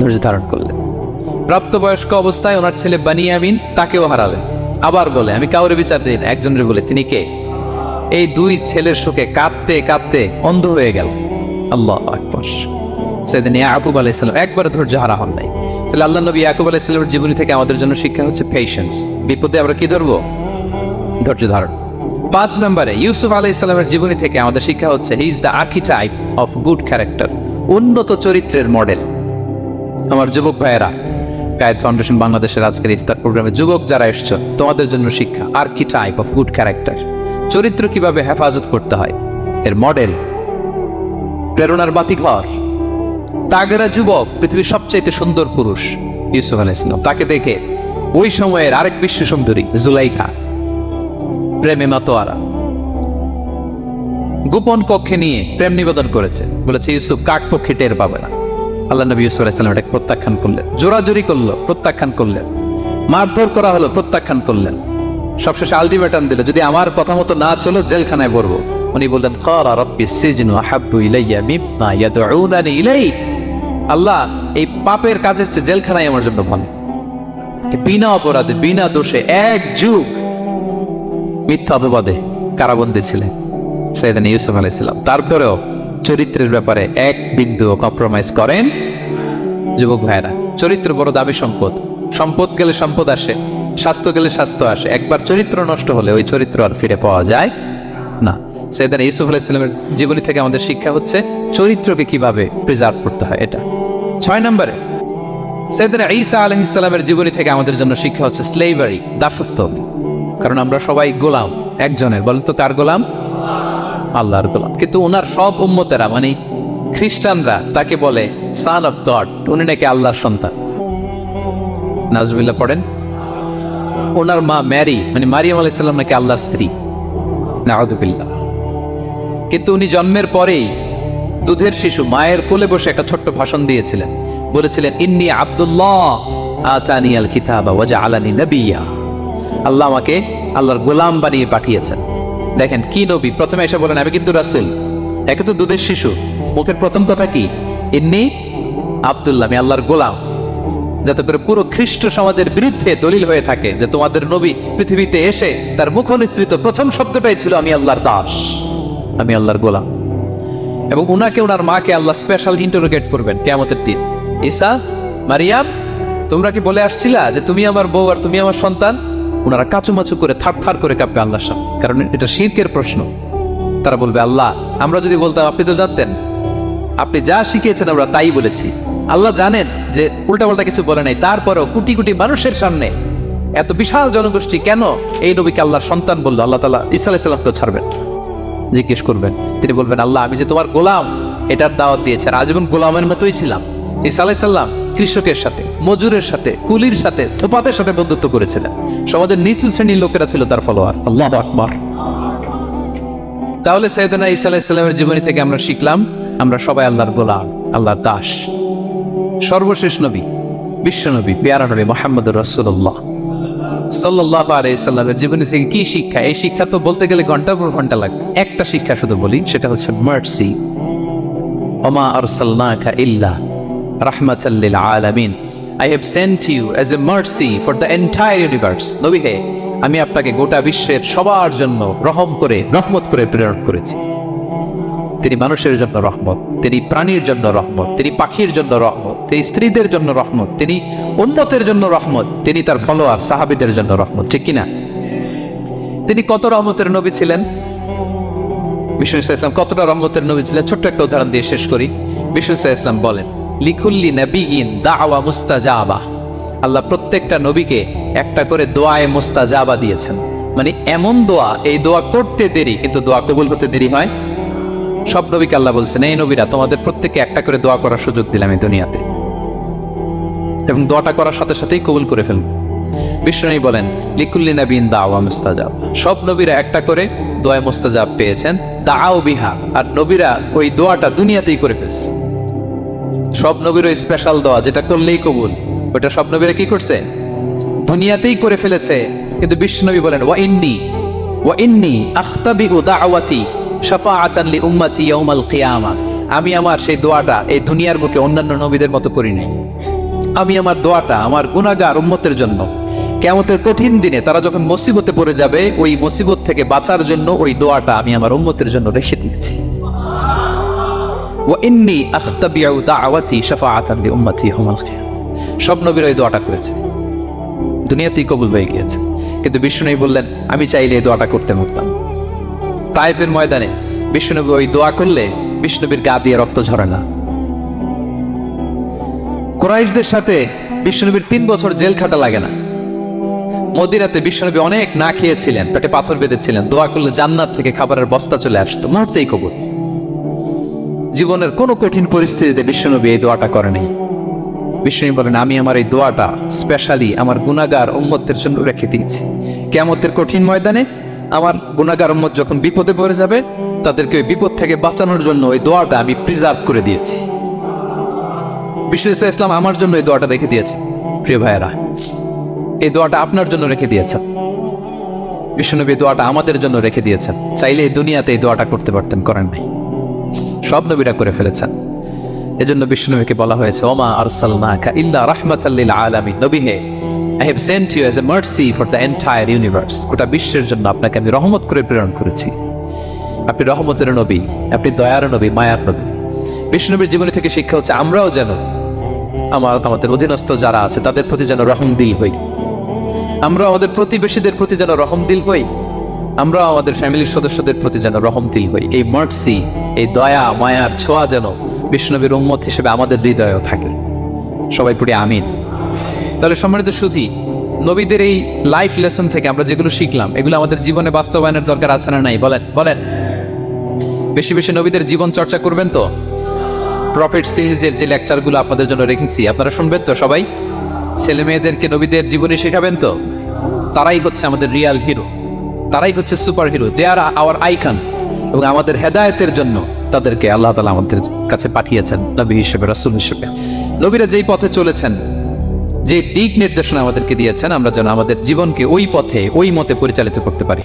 ধৈর্য ধারণ করলেন। প্রাপ্তবয়স্ক অবস্থায় ওনার ছেলে বানিয়ামিন, তাকেও হারালেন। আবার বলে আমি কাউরে বিচার দিই না, একজনের বলে, তিনি কে? এই 2 ছেলের শোকে কাঁদতে কাঁদতে অন্ধ হয়ে গেল। আল্লাহু আকবার। সাইয়েদনা ইয়াকুব আলাইহিস সালাম একবার ধৈর্য হারা হন নাই। তাহলে আল্লাহ নবী ইয়াকুব আলাইহিস সালামের জীবনী থেকে আমাদের জন্য শিক্ষা হচ্ছে পেশেন্স। বিপদে আমরা কি ধরবো? ধৈর্য ধারণ। 5 নম্বরে ইউসুফ আলাইহিস সালামের জীবনী থেকে আমাদের শিক্ষা হচ্ছে he is the archetype of good character, উন্নত চরিত্রের মডেল। আমার যুবক ভাইয়েরা, গায়েত ফাউন্ডেশন বাংলাদেশের আজকের ইফতার প্রোগ্রামে যুবক যারা এসছো, তোমাদের জন্য শিক্ষা আর্কিটাইপ অফ গুড ক্যারেক্টার। চরিত্র কিভাবে হেফাজত করতে হয়, এর মডেল, প্রেরণার বাতিঘর। তাগড়া যুবক, পৃথিবীর সবচাইতে সুন্দর পুরুষ ইউসুফ আলাইহিস সালাম। তাকে দেখে ওই সময়ের আরেক বিশ্ব সুন্দরী জুলাইখা প্রেমে মাতোয়ারা গোপন কক্ষে নিয়ে প্রেম নিবেদন করেছে। বলেছে ইউসুফ কাক পক্ষে টের পাবে না। আল্লাহ নবী ইউসুফ আলাইহিস সালাম এটাকে প্রত্যাখ্যান করলেন। জোরাজুরি করলো, প্রত্যাখ্যান করলেন। মারধর করা হলো, প্রত্যাখ্যান করলেন। সবশেষে আলটিমেটাম দিল, যদি আমার কথা মতো না চলো জেলখানায় পড়বো। উনি বললেন ক্বালা রাব্বি সিজনু আহাব্বু ইলাইয়া মিম্মা ইয়াদউনানি ইলাই। আল্লাহ, এই পাপের কাজের চেয়ে জেলখানায় আমার জন্য ভালো। বিনা অপরাধে, বিনা দোষে 1 যুগ মিথ্যা অপবাদে কারাবন্দী ছিলেন সাইয়েদনা ইউসুফ আলাইহিস সালাম। তারপরেও চরিত্রের ব্যাপারে 1 বিন্দুও কম্প্রোমাইজ করেন। যুবক ভাইরা, চরিত্র বড় দামি সম্পদ। সম্পদ গেলে সম্পদ আসে, স্বাস্থ্য গেলে স্বাস্থ্য আসে। একবার চরিত্র নষ্ট হলে ওই চরিত্র আর ফিরে পাওয়া যায় না। সাইয়েদনা ইউসুফ আলাইহিস সালামের জীবনী থেকে আমাদের শিক্ষা হচ্ছে চরিত্রকে কিভাবে প্রিজার্ভ করতে হয়, এটা। 6 নম্বরে সাইয়েদনা ঈসা আলাইহিস সালামের জীবনী থেকে আমাদের জন্য শিক্ষা হচ্ছে স্লেভারি, দাসত্ব। কারণ আমরা সবাই গোলাম একজনের। বলেন তো কার গোলাম? আল্লাহর গোলাম। কিন্তু ওনার সব উম্মতেরা, মানে খ্রিস্টানরা, তাকে বলে সান অফ গড। উনি নাকি আল্লাহর সন্তান। নাউজুবিল্লাহ পড়েন। ওনার মা ম্যারি, মানে মারিয়াম আলাইহিস সালাম নাকি আল্লাহর স্ত্রী। নাউযুবিল্লাহ। কিন্তু উনি জন্মের পরেই দুধের শিশু মায়ের কোলে বসে একটা ছোট্ট ভাষণ দিয়েছিলেন। বলেছিলেন ইন্নী আব্দুল্লাহ আতানিয়াল কিতাবা ওয়া জাআলানি নবিয়্যা। আল্লাহ আমাকে আল্লাহর গোলাম বানিয়ে পাঠিয়েছেন। দেখেন কি নবী, প্রথমে এসে বলেন আমি কিন্তু রাসূল, একে তো দুধের শিশু, মুখের প্রথম কথা কি, ইন্নী আব্দুল্লাহ, আমি আল্লাহর গোলাম। যাতে করে পুরো খ্রিস্ট সমাজের বিরুদ্ধে দলিল হয়ে থাকে যে তোমাদের নবী পৃথিবীতে এসে তার মুখ নিঃসৃত প্রথম শব্দটাই ছিল আমি আল্লাহর দাস, আমি আল্লাহর গোলাম। এবং উনাকে ওনার মাকে আল্লাহ স্পেশাল ইন্টারোগেট করবেন কিয়ামতের দিন, ঈসা, মারিয়াম, তোমরা কি বলে আসছিলা যে তুমি আমার বউ আর তুমি আমার সন্তান? ওনারা কাচুমাচু করে থার করে কাঁপবে আল্লাহর সামনে, কারণ এটা শিরকের প্রশ্ন। তারা বলবে আল্লাহ, আমরা যদি বলতাম আপনি তো জানতেন, আপনি যা শিখিয়েছেন আমরা তাই বলেছি। আল্লাহ জানেন যে উল্টাপাল্টা কিছু বলে নাই, তারপরেও কোটি কোটি মানুষের সামনে এত বিশাল জনগোষ্ঠী কেন এই নবীকে আল্লাহর সন্তান বললো? আল্লাহ তাআলা ঈসা আলাইহিস সালামকে ছাড়বেন, জিজ্ঞেস করবেন, তিনি বলবেন আল্লাহ আমি যে তোমার গোলাম এটার দাওয়াত দিয়েছি, আর আজীবন গোলামের মতোই ছিলাম। ঈসা আলাইহিস সালাম কৃষকের সাথে, মজুরের সাথে, কুলির সাথে, থোপাতের সাথে বন্ধুত্ব করেছিলেন। সমাজের নিচু শ্রেণীর লোকেরা ছিল তার ফলোয়ার। আল্লাহু আকবার। তাহলে সাইয়েদনা ঈসা আলাইহিস সালামের জীবনী থেকে আমরা শিখলাম আমরা সবাই আল্লাহর গোলাম, আল্লাহর দাস। সর্বশেষ নবী, বিশ্ব নবী, পেয়ারা নবী মুহাম্মদুর রাসূলুল্লাহ সাল্লাল্লাহু আলাইহি সাল্লামের জীবনী থেকে কি শিক্ষা? এই শিক্ষা তো বলতে গেলে ঘন্টার পর ঘন্টা লাগবে। একটা শিক্ষা শুধু বলি, সেটা হচ্ছে মার্সি। ওমা আরসালনাকা ইল্লা রাহমাতাল লিল আলামিন, I have sent you as a mercy for the entire universe. নবী হে, আমি আপনাকে গোটা বিশ্বের সবার জন্য রহমত করে প্রেরণ করেছি। তিনি মানুষের জন্য রহমত, তিনি প্রাণীর জন্য রহমত, তিনি পাখির জন্য রহমত, তিনি স্ত্রীদের জন্য রহমত, তিনি উম্মতের জন্য রহমত, তিনি তার ফলোয়ার সাহাবীদের জন্য রহমত, ঠিক কিনা? তিনি কত রহমতের নবী ছিলেন? বিষ্ণু ইসলাম কতটা রহমতের নবী ছিলেন? ছোট্ট একটা উদাহরণ দিয়ে শেষ করি। বিষ্ণু ইসলাম বলেন, লিকুল্লি নাবিয়িন দাওয়া মুস্তাজাবা। আল্লাহ প্রত্যেকটা নবীকে একটা করে দোয়ায়ে মুস্তাজাবা দিয়েছেন। মানে এমন দোয়া, এই দোয়া করতে দেরি কিন্তু দোয়া কবুল হতে দেরি হয়। সব নবীকে আল্লাহ বলছেন, এই নবীরা তোমাদের প্রত্যেককে একটা করে দোয়া করার সুযোগ দিলাম এই দুনিয়াতে, এবং দোয়াটা করার সাথে সাথেই কবুল করে ফেলবে। বিষ্ণু বলেন, লিকুল্লি নাবিয়িন দাওয়া মুস্তাজাব। সব নবীরা একটা করে দোয়া মুস্তাজাব পেয়েছেন, দাআউ বিহা, আর নবীরা ওই দোয়াটা দুনিয়াতেই করে ফেলছে। সব নবীর ওই স্পেশাল দোয়া যেটা করলেই কবুল, ওটা সব নবীরা কি করছে? দুনিয়াতেই করে ফেলেছে। কিন্তু বিশ্বনবী বলেন, ওয়া ইন্নী আখতাবিউ দাওয়াতি শাফাআতান লি উম্মতি ইয়াউমাল কিয়ামা। আমি আমার সেই দোয়াটা এই দুনিয়ার বুকে অন্যান্য নবীদের মতো করি নাই। আমি আমার দোয়াটা আমার গুনাহগার উম্মতের জন্য কিয়ামতের কঠিন দিনে তারা যখন মুসিবতে পড়ে যাবে, ওই মুসিবত থেকে বাঁচার জন্য ওই দোয়াটা আমি আমার উম্মতের জন্য রেখে দিয়েছি। ওয়া ইন্নী আখতাবিউ দাওয়াতি শাফাআতান লি উম্মতি ইয়াউমাল কিয়ামা। সব নবীরা এই দোয়াটা করেছে, দুনিয়াতেই কবুল হয়ে গিয়েছে। কিন্তু বিষ্ণু বললেন, আমি চাইলে এই দোয়াটা করতে পারতাম। তায়েফের ময়দানে বিষ্ণুনবী ওই দোয়া করলে বিষ্ণুনবীর গা দিয়ে রক্ত ঝরে না। কুরাইশদের সাথে বিষ্ণুনবীর 3 বছর জেল খাটা লাগে না। মদিনাতে বিষ্ণুনবী অনেক না খেয়েছিলেন, পেটে পাথর বেঁধেছিলেন, দোয়া করলে জান্নাত থেকে খাবারের বস্তা চলে আসতো, মুহূর্তেই কবুল। জীবনের কোনো কঠিন পরিস্থিতিতে বিষ্ণুনবী এই দোয়াটা করেনি। বিষ্ণু বলেন, আমি আমার এই দোয়াটা স্পেশালি আমার গুনাহগার উম্মতের জন্য রেখে দিয়েছি। কিয়ামতের কঠিন ময়দানে আমার গুনাহগার উম্মত যখন বিপদে পড়ে যাবে, তাদেরকে ওই বিপদ থেকে বাঁচানোর জন্য ওই দোয়াটা আমি প্রিজার্ভ করে দিয়েছি। বিষ্ণু ইসলাম আমার জন্য এই দোয়াটা রেখে দিয়েছে। প্রিয় ভাইয়েরা, এই দোয়াটা আপনার জন্য রেখে দিয়েছেন। বিশ্বনবী দোয়াটা আমাদের জন্য রেখে দিয়েছেন। চাইলে এই দুনিয়াতে এই দোয়াটা করতে পারতেন, করেন নাই। সব নবীরা করে ফেলেছেন। এজন্য বিষ্ণুকে বলা হয়েছে, ওমা আরসালনাকা ইল্লা রাহমাতাল লিল আলামিন। নবী হে, I have sent you as a mercy for the entire universe. গোটা বিশ্বের জন্য আপনাকে আমি রহমত করে প্রেরণ করেছি। আপনি রহমতের নবী, আপনি দয়ার নবী, মায়ার নবী। বিষ্ণুনবীর জীবনী থেকে শিক্ষা হচ্ছে আমরাও যেন আমাদের অধীনস্থ যারা আছে তাদের প্রতি যেন রহমদিল হই। আমরা আমাদের প্রতিবেশীদের প্রতি যেন রহমদিল হই। আমরা আমাদের ফ্যামিলির সদস্যদের প্রতি যেন রহমদিল হই। এই মার্সি, এই দয়া মায়ার ছোঁয়া যেন বিষ্ণুনবীর উম্মত হিসেবে আমাদের হৃদয়েও থাকে। সবাই পড়ি আমিন। তাহলে সম্মানিত সুধী, নবীদের এই লাইফ লেসন থেকে আমরা যেগুলো শিখলাম, এগুলো আমাদের জীবনে বাস্তবায়নের দরকার আছে না নাই? বলেন। বেশি বেশি নবীদের জীবন চর্চা করবেন তো? প্রফেট সিরিজের যে লেকচারগুলো আপনাদের জন্য রেখেছি আপনারা শুনবেন তো? সবাই ছেলে মেয়েদেরকে নবীদের জীবনী শেখাবেন তো? তারাই হচ্ছে আমাদের রিয়াল হিরো, তারাই হচ্ছে সুপার হিরো। দে আর আওয়ার আইকন। এবং আমাদের হেদায়েতের জন্য তাদেরকে আল্লাহ তাআলা আমাদের কাছে পাঠিয়েছেন নবী হিসেবে, রাসূল হিসেবে। নবীরা যেই পথে চলেছেন, যে দিক নির্দেশনা আমাদেরকে দিয়েছেন, আমরা যেন আমাদের জীবনকে ওই পথে ওই মতে পরিচালিত করতে পারি।